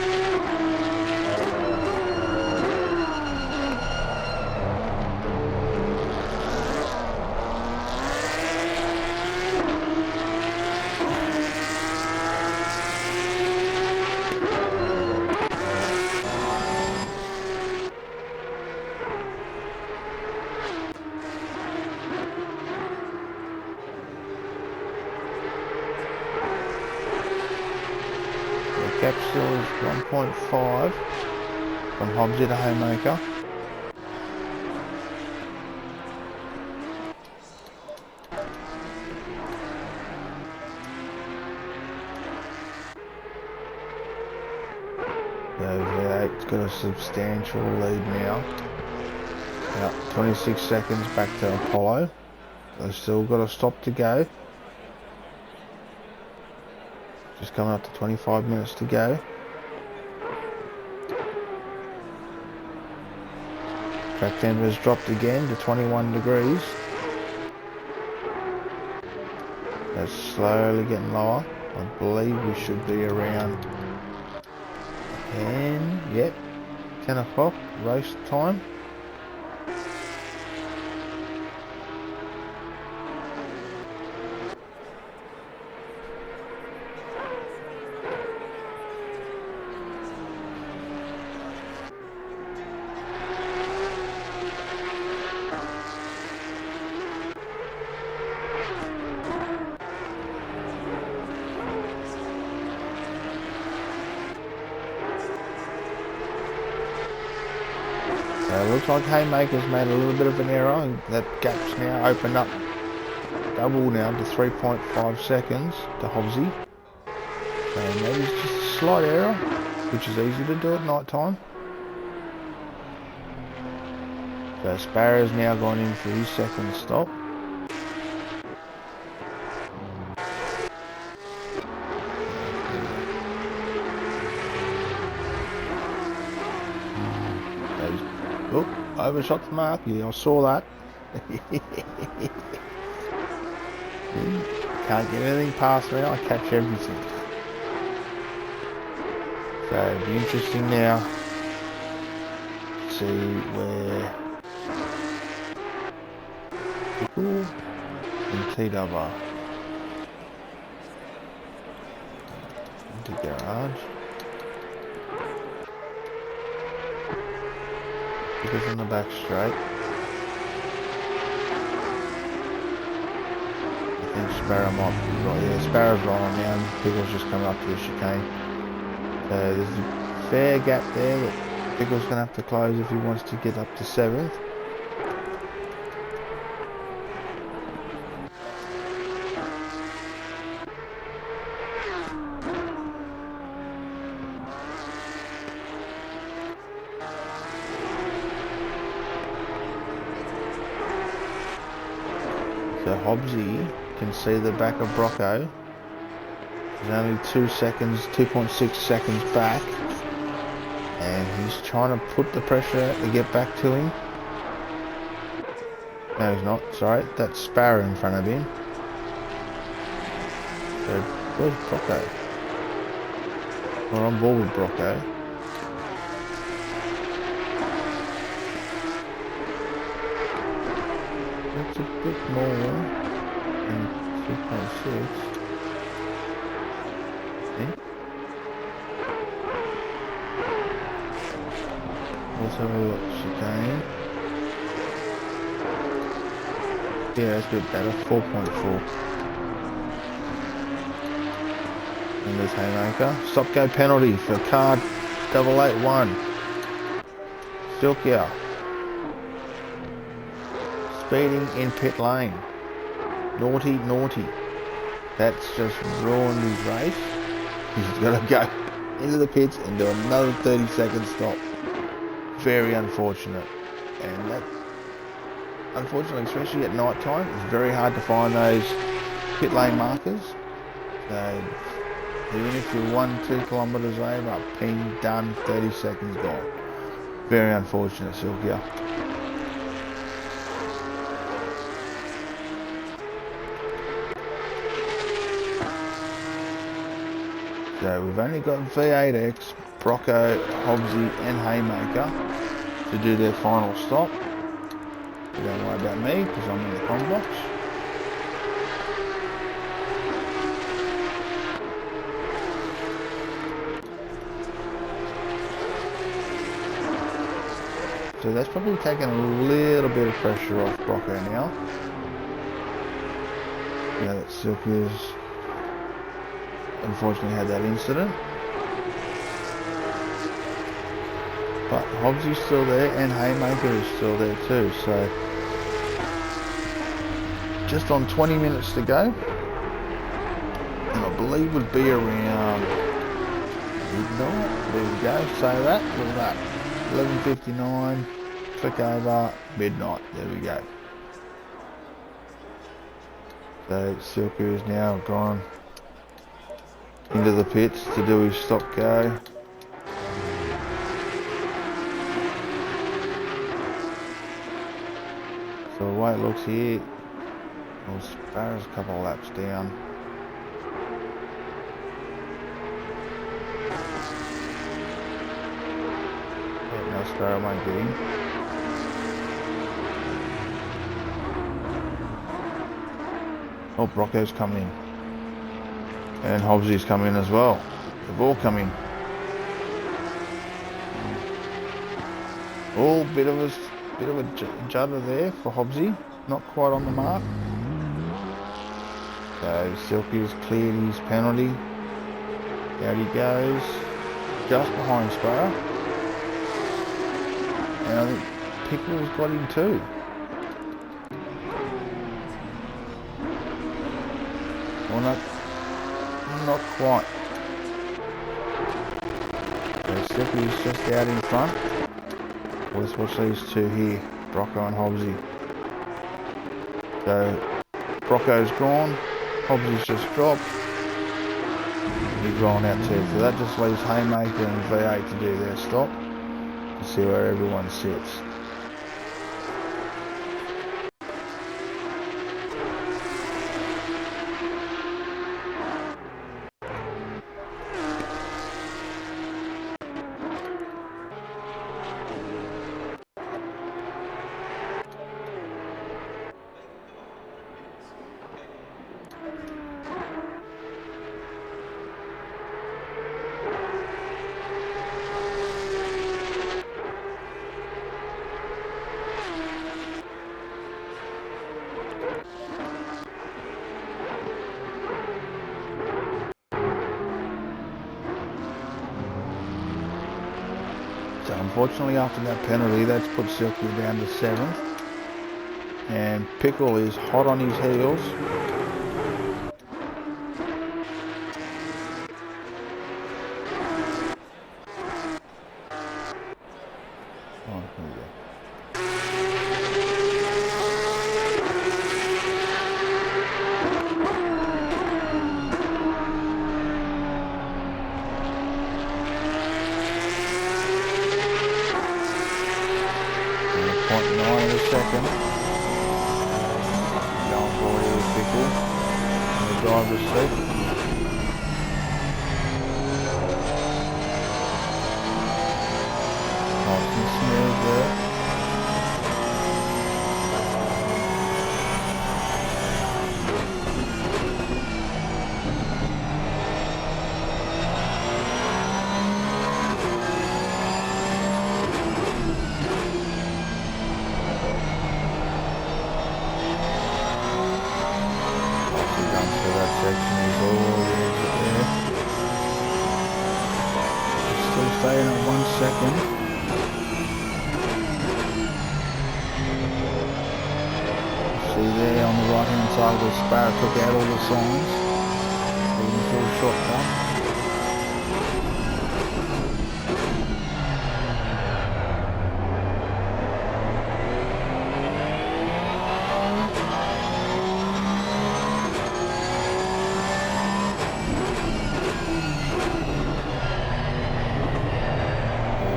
Capsule is 1.5 from Hobbsy to Haymaker. It's got a substantial lead now. About 26 seconds back to Apollo. They've still got a stop to go. Just coming up to 25 minutes to go. Track temperature's dropped again to 21 degrees. That's slowly getting lower. I believe we should be around 10 o'clock race time. It looks like Haymaker's made a little bit of an error and that gap's now opened up double now to 3.5 seconds to Hobbsy. So maybe it's just a slight error, which is easy to do at night time. So Sparrow's now gone in for his second stop. Oh, overshot the mark. Yeah, I saw that. Can't get anything past me. I catch everything. So it'll be interesting now to see where Pickle and T-Dubber into garage. Pickle's in the back straight. I think Sparrow might be right. Yeah, Sparrow's right on now and Pickle's just coming up to the chicane. So there's a fair gap there that Pickle's going to have to close if he wants to get up to 7th. So Hobbsy can see the back of Brocco. He's only 2 seconds, 2.6 seconds back. And he's trying to put the pressure to get back to him. No, he's not. Sorry, that's Sparrow in front of him. So, where's Brocco? We're on board with Brocco. That's a bit more than 2.6. See? Let's have a look. Chicane. Yeah, that's a bit better. 4.4. And there's Haymaker. Stop go penalty for car 881. Silkia. Speeding in pit lane. Naughty, naughty. That's just ruined his race. He's got to go into the pits and do another 30-second stop. Very unfortunate. And that, unfortunately, especially at night time, it's very hard to find those pit lane markers. So even if you're 1-2 kilometres over, ping, done, 30 seconds gone. Very unfortunate, Silkia. So we've only got V8X, Brocco, Hobbsy and Haymaker to do their final stop. So don't worry about me because I'm in the comm box. So that's probably taken a little bit of pressure off Brocco now. Now that Silkia's unfortunately had that incident. But Hobbsy's still there and Haymaker is still there too. So just on 20 minutes to go. And I believe would be around midnight. There we go. Say that. Look at that. 11:59, click over, midnight, there we go. So Silky is now gone into the pits to do his stop go. So the way it looks here, well, Sparrow's a couple of laps down. Sparrow might get in. Oh, Brocco's come in. And Hobbsy's come in as well. They've all come in. All bit of a judder there for Hobbsy. Not quite on the mark. So Silky's cleared his penalty. Out he goes. Just behind Sparrow. And I think Pickle's got him too. Well, not quite. So Silky's just out in front. Let's watch these two here, Brocco and Hobbsy. So Brocco's gone, Hobbsy's just dropped. He's rolling out too. So that just leaves Haymaker and V8 to do their stop. See where everyone sits. So unfortunately after that penalty, that's put Silky down to 7th. And Pickle is hot on his heels. Oh, here we go. .9 of a second. Going forward here with Pickle in the driver's seat. Nice and smooth there. Section is all there. Still staying at 1 second. See there on the right hand side where Sparrow took out all the signs. Leaving a full shortcut.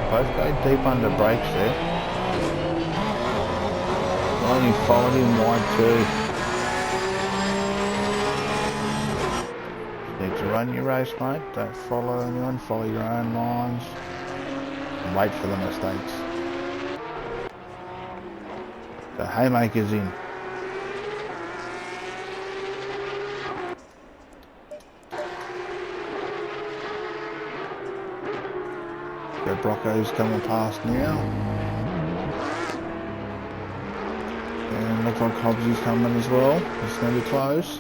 Both go deep under brakes there. Only followed him wide too. Need to run your race, mate. Don't follow anyone. Follow your own lines. And wait for the mistakes. The haymaker's in. The Brocco's coming past now. And looks like Hobbsy's coming as well. It's going to be close.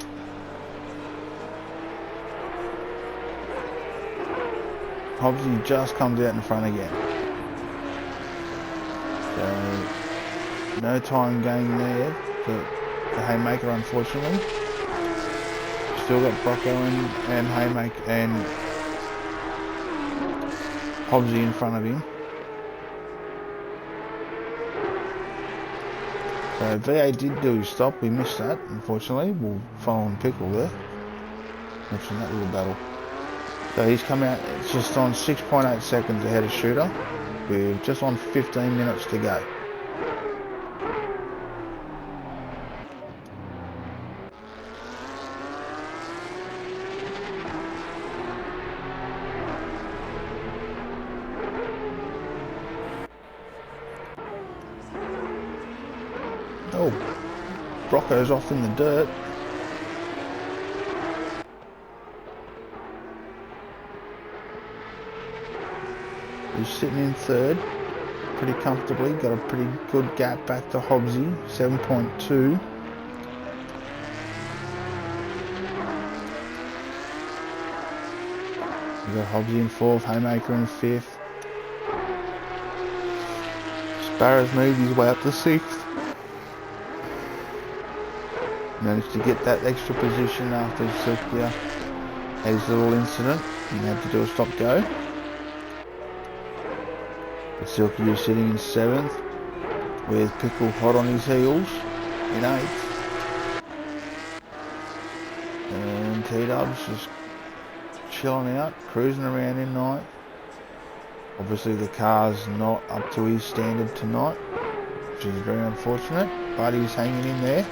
Hobbsy just comes out in front again. So no time gain there for the haymaker, unfortunately. Still got Brocco and haymaker and Hobbsy in front of him. So VA did do his stop, we missed that, unfortunately. We'll follow on Pickle there. Watching that little battle. So he's come out, it's just on 6.8 seconds ahead of Shooter, with just on 15 minutes to go. Oh, Brocco's off in the dirt. He's sitting in third, pretty comfortably. Got a pretty good gap back to Hobbsy, 7.2. You got Hobbsy in fourth, Haymaker in fifth. Sparrow's moved his way up to sixth. Managed to get that extra position after Silkia had his little incident and had to do a stop go. Silky is sitting in seventh, with Pickle hot on his heels in eighth. And T-Dub's just chilling out, cruising around in ninth. Obviously the car's not up to his standard tonight, which is very unfortunate, but he's hanging in there.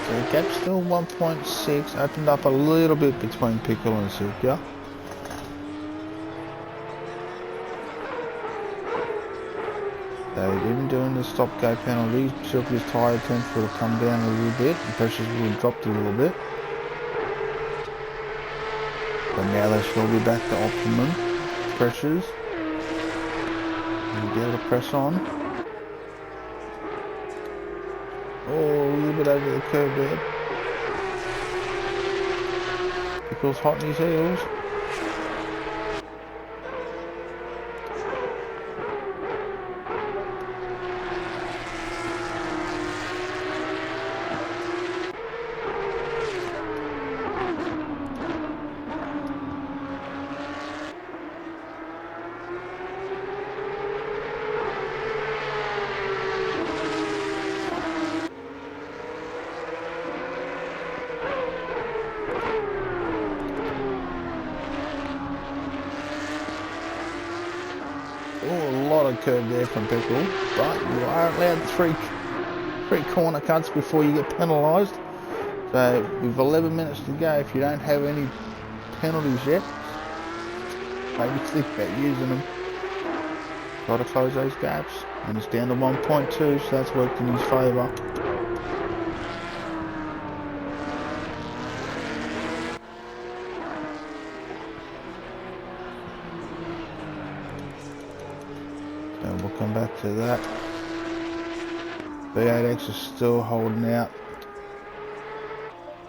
So the gap's still 1.6, opened up a little bit between Pickle and Silkia. So even doing the stop go penalty, Silkia's tyre temps would have come down a little bit, the pressures would have dropped a little bit. But now they should all be back to optimum pressures. And be able to press on. Oh, a little bit over the curb there. Pickle's hot in his heels. Oh, a lot of curb there from Pickle, but you are allowed three corner cuts before you get penalised. So with 11 minutes to go, if you don't have any penalties yet, maybe think about using them. Got to close those gaps, and it's down to 1.2, so that's worked in his favour. So we'll come back to that. V8X is still holding out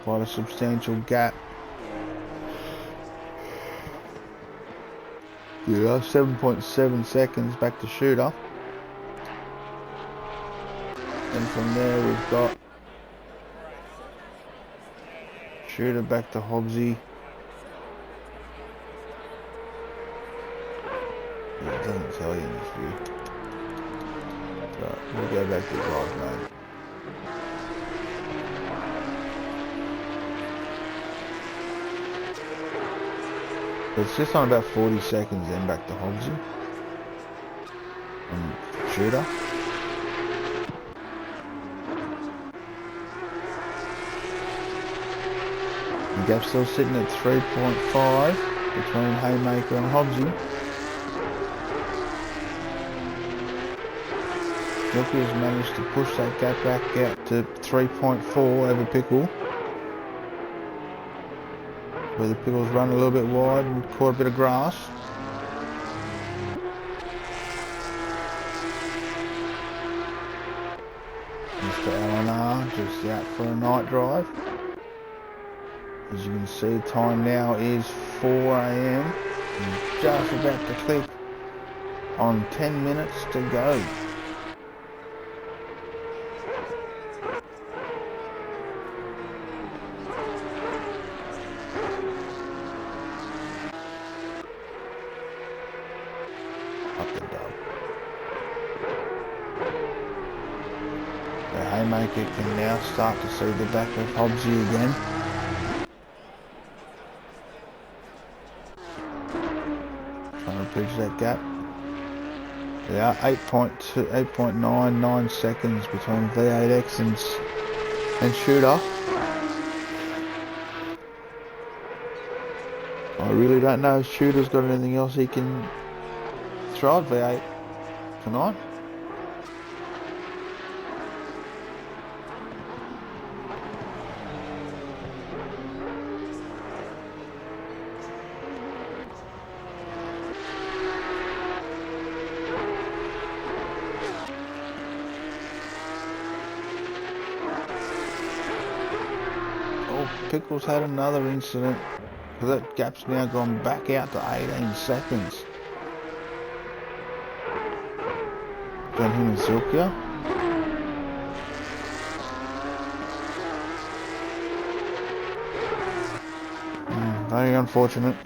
quite a substantial gap. Yeah, 7.7 seconds back to Shooter. And from there we've got Shooter back to Hobbsy. It doesn't tell you in this view. Right, we'll go back to drive mode. It's just on about 40 seconds then back to Hobbsy and Shooter. The gap's still sitting at 3.5 between Haymaker and Hobbsy. Milky has managed to push that gap back out to 3.4 over Pickle. Where the Pickles run a little bit wide and caught a bit of grass. Mr. LNR just out for a night drive. As you can see, the time now is 4 AM. And just about to click on 10 minutes to go. Up the dub. The Haymaker can now start to see the back of Hobbsy again. Trying to bridge that gap. There are 8.99 seconds between V8X and Shooter. I really don't know if Shooter's got anything else he can throw at V8 tonight. Oh, Pickles had another incident. That gap's now gone back out to 18 seconds. Between him and Silkia. Very unfortunate.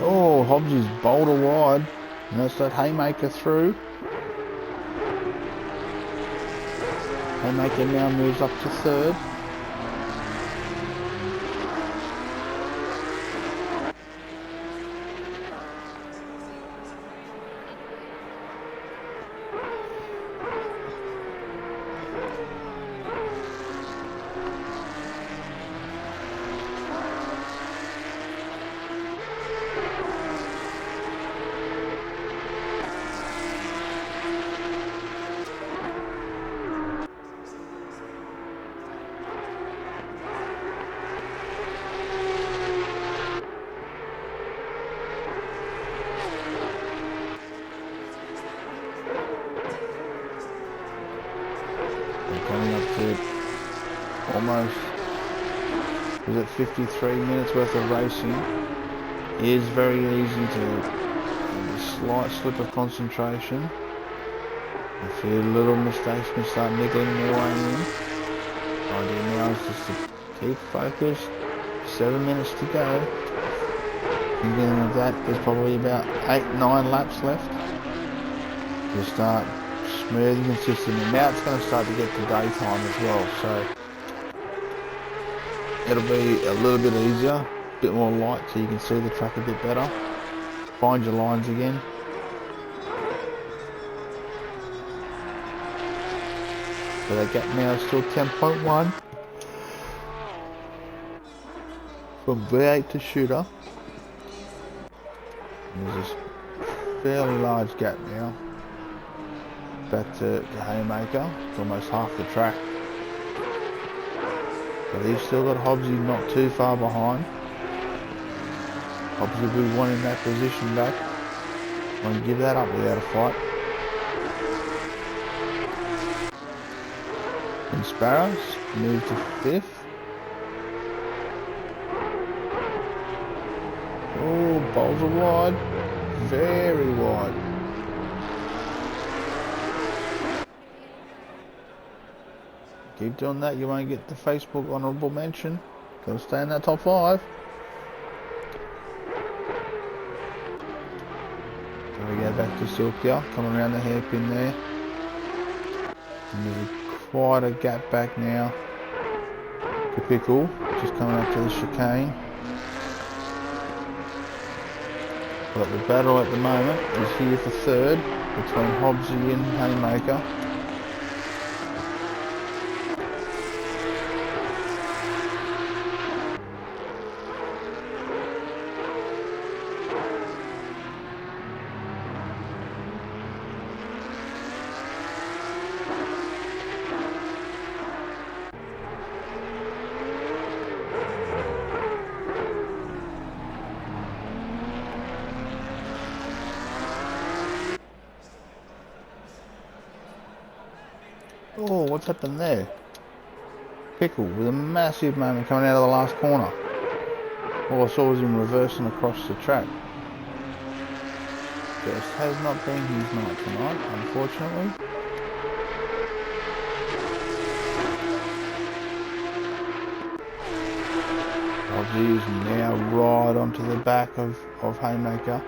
Oh, Hobbsy's boulder wide, and that's that Haymaker through. Haymaker now moves up to third. Coming up to almost, was it 53 minutes worth of racing. It is very easy to have a slight slip of concentration. A few little mistakes can start niggling their way in. The idea now is just to keep focused, 7 minutes to go. Beginning of that, there's probably about 8-9 laps left. You'll start smooth and consistent, and now it's going to start to get to daytime as well, so it'll be a little bit easier, a bit more light so you can see the track a bit better. Find your lines again. So that gap now is still 10.1 from V8 to shooter. There's this fairly large gap now. Back to Haymaker, it's almost half the track. But he's still got Hobbsy not too far behind. Hobbsy will be wanting that position back. Won't give that up without a fight. And Sparrows move to 5th. Oh, bowls are wide. Very wide. Keep doing that, you won't get the Facebook honourable mention. Gotta stay in that top 5. So we go back to Silkia, coming around the hairpin there. And there's quite a gap back now. Pickle, just coming up to the chicane. But the battle at the moment is here for 3rd between Hobbsy and Haymaker. Oh, what's happened there? Pickle with a massive moment coming out of the last corner. All I saw was him reversing across the track. Just has not been his night tonight, unfortunately. Hobbsy is now right onto the back of Haymaker.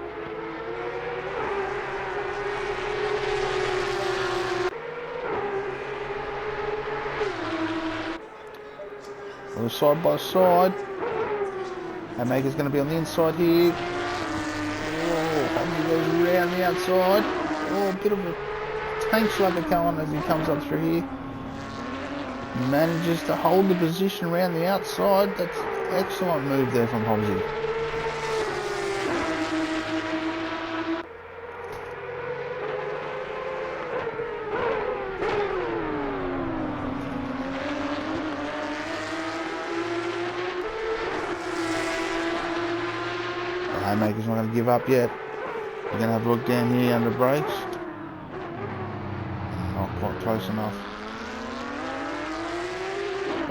We're side by side. Haymaker's going to be on the inside here. Oh, Hobbsy goes around the outside. Oh, a bit of a tank slapper going as he comes up through here. Manages to hold the position around the outside. That's an excellent move there from Hobbsy. Haymaker's not going to give up yet. We're going to have a look down here under brakes. Not quite close enough.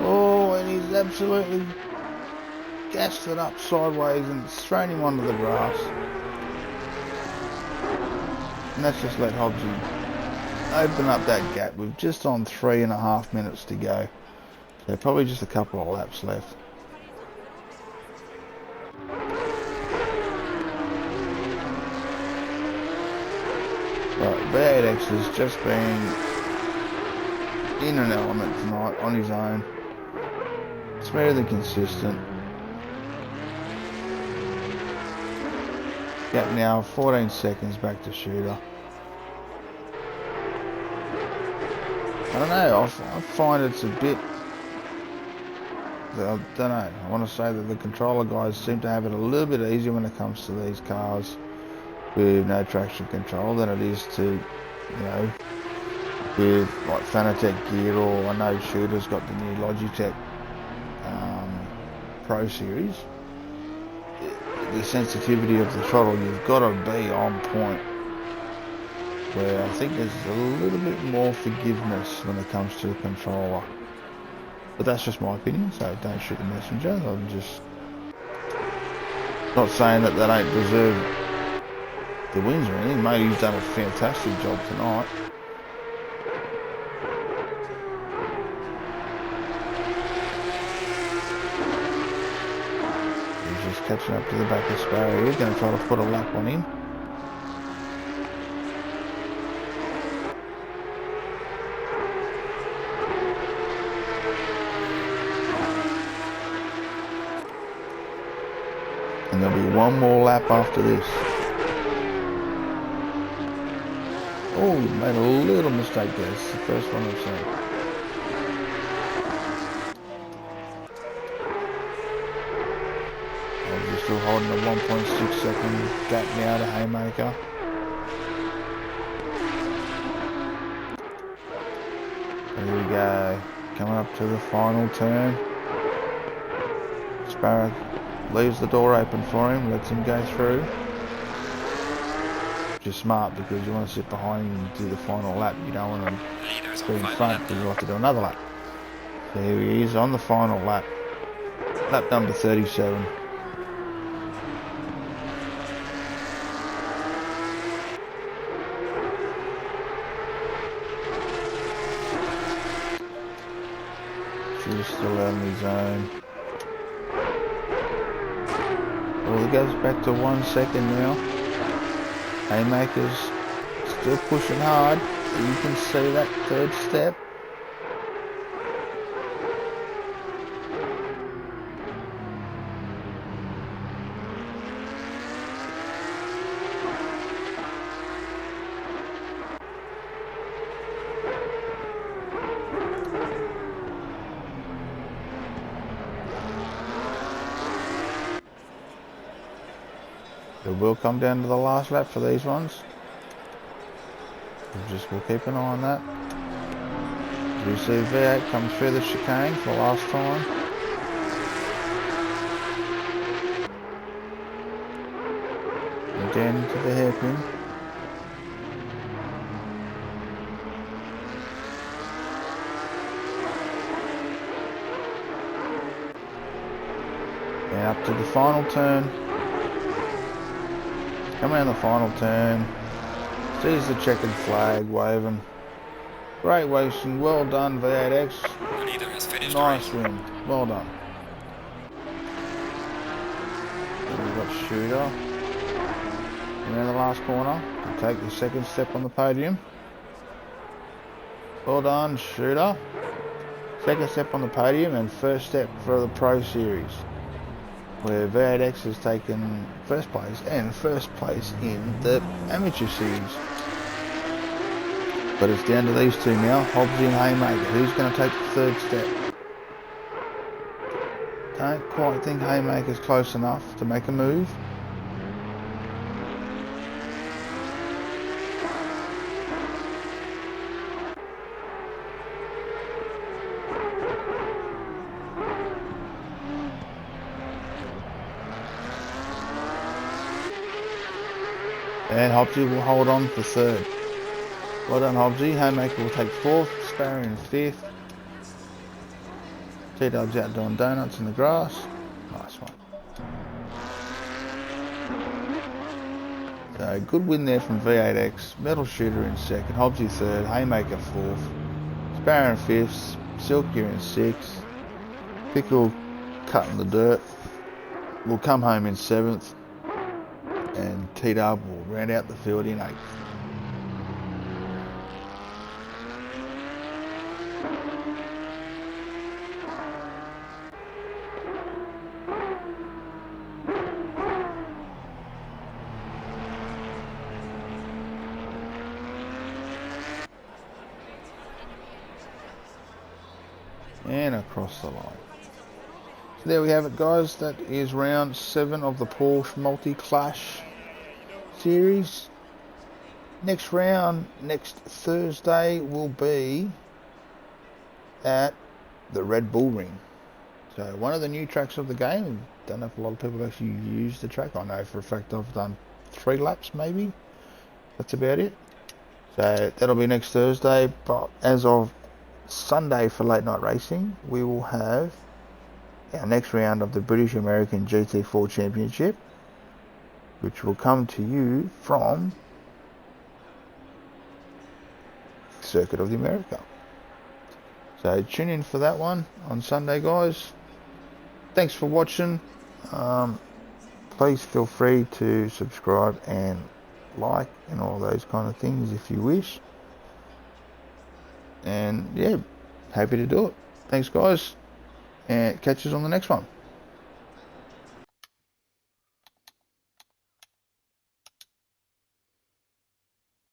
Oh, and he's absolutely gassed it up sideways and it's thrown him onto the grass. And that's just let Hobbsy open up that gap. We've just on 3.5 minutes to go. So probably just a couple of laps left. But V8X has just been in an element tonight on his own. Smooth and consistent. Gap now 14 seconds back to shooter. I don't know, I find it's a bit, I don't know, I want to say that the controller guys seem to have it a little bit easier when it comes to these cars with no traction control than it is to, you know, with like Fanatec gear, or I know Shooter's got the new Logitech Pro Series. The sensitivity of the throttle, you've got to be on point. Where I think there's a little bit more forgiveness when it comes to the controller. But that's just my opinion, so don't shoot the messenger. I'm just not saying that they don't deserve the wins or anything. Mate, he's done a fantastic job tonight. He's just catching up to the back of Sparrow. He's going to try to put a lap on him. And there'll be one more lap after this. Oh, made a little mistake there. It's the first one I've seen. I'm still holding a 1.6 second gap now to Haymaker. There we go. Coming up to the final turn. Sparrow leaves the door open for him, lets him go through. Which is smart because you want to sit behind him and do the final lap. You don't want to be in front because you'll have to do another lap. So here he is on the final lap. Lap number 37. She's still out in his zone. Well, it goes back to 1 second now. Haymaker's still pushing hard. You can see that third step. It will come down to the last lap for these ones. We'll keep an eye on that. You see V8 come through the chicane for the last time. And down into the hairpin. And up to the final turn. Come around the final turn. Sees the checkered flag waving. Great racing. Well done, V8X. Nice win. Well done. Then we've got Shooter. Around the last corner. And take the second step on the podium. Well done, Shooter. Second step on the podium and first step for the Pro Series, where V8X has taken first place and first place in the Amateur Series. But it's down to these two now, Hobbsy and Haymaker. Who's going to take the third step? Don't quite think Haymaker's close enough to make a move. And Hobbsy will hold on for third. Well done, Hobbsy. Haymaker will take fourth. Sparrow in fifth. T-Dub's out doing donuts in the grass. Nice one. So good win there from V8X. Metal Shooter in second. Hobbsy third. Haymaker fourth. Sparrow in fifth. Silky in sixth. Pickle cutting the dirt. Will come home in seventh. And T-Dub will round out the field in eighth. And across the line. So there we have it, guys. That is round 7 of the Porsche Multiclash series. Next round, next Thursday, will be at the Red Bull Ring. So one of the new tracks of the game. Don't know if a lot of people actually use the track. I know for a fact I've done 3 laps maybe. That's about it. So that'll be next Thursday. But as of Sunday for late night racing, we will have our next round of the British American GT4 Championship, which will come to you from Circuit of the America. So tune in for that one on Sunday, guys. Thanks for watching. please feel free to subscribe and like and all those kind of things if you wish. And yeah, happy to do it. Thanks guys, and catch us on the next one.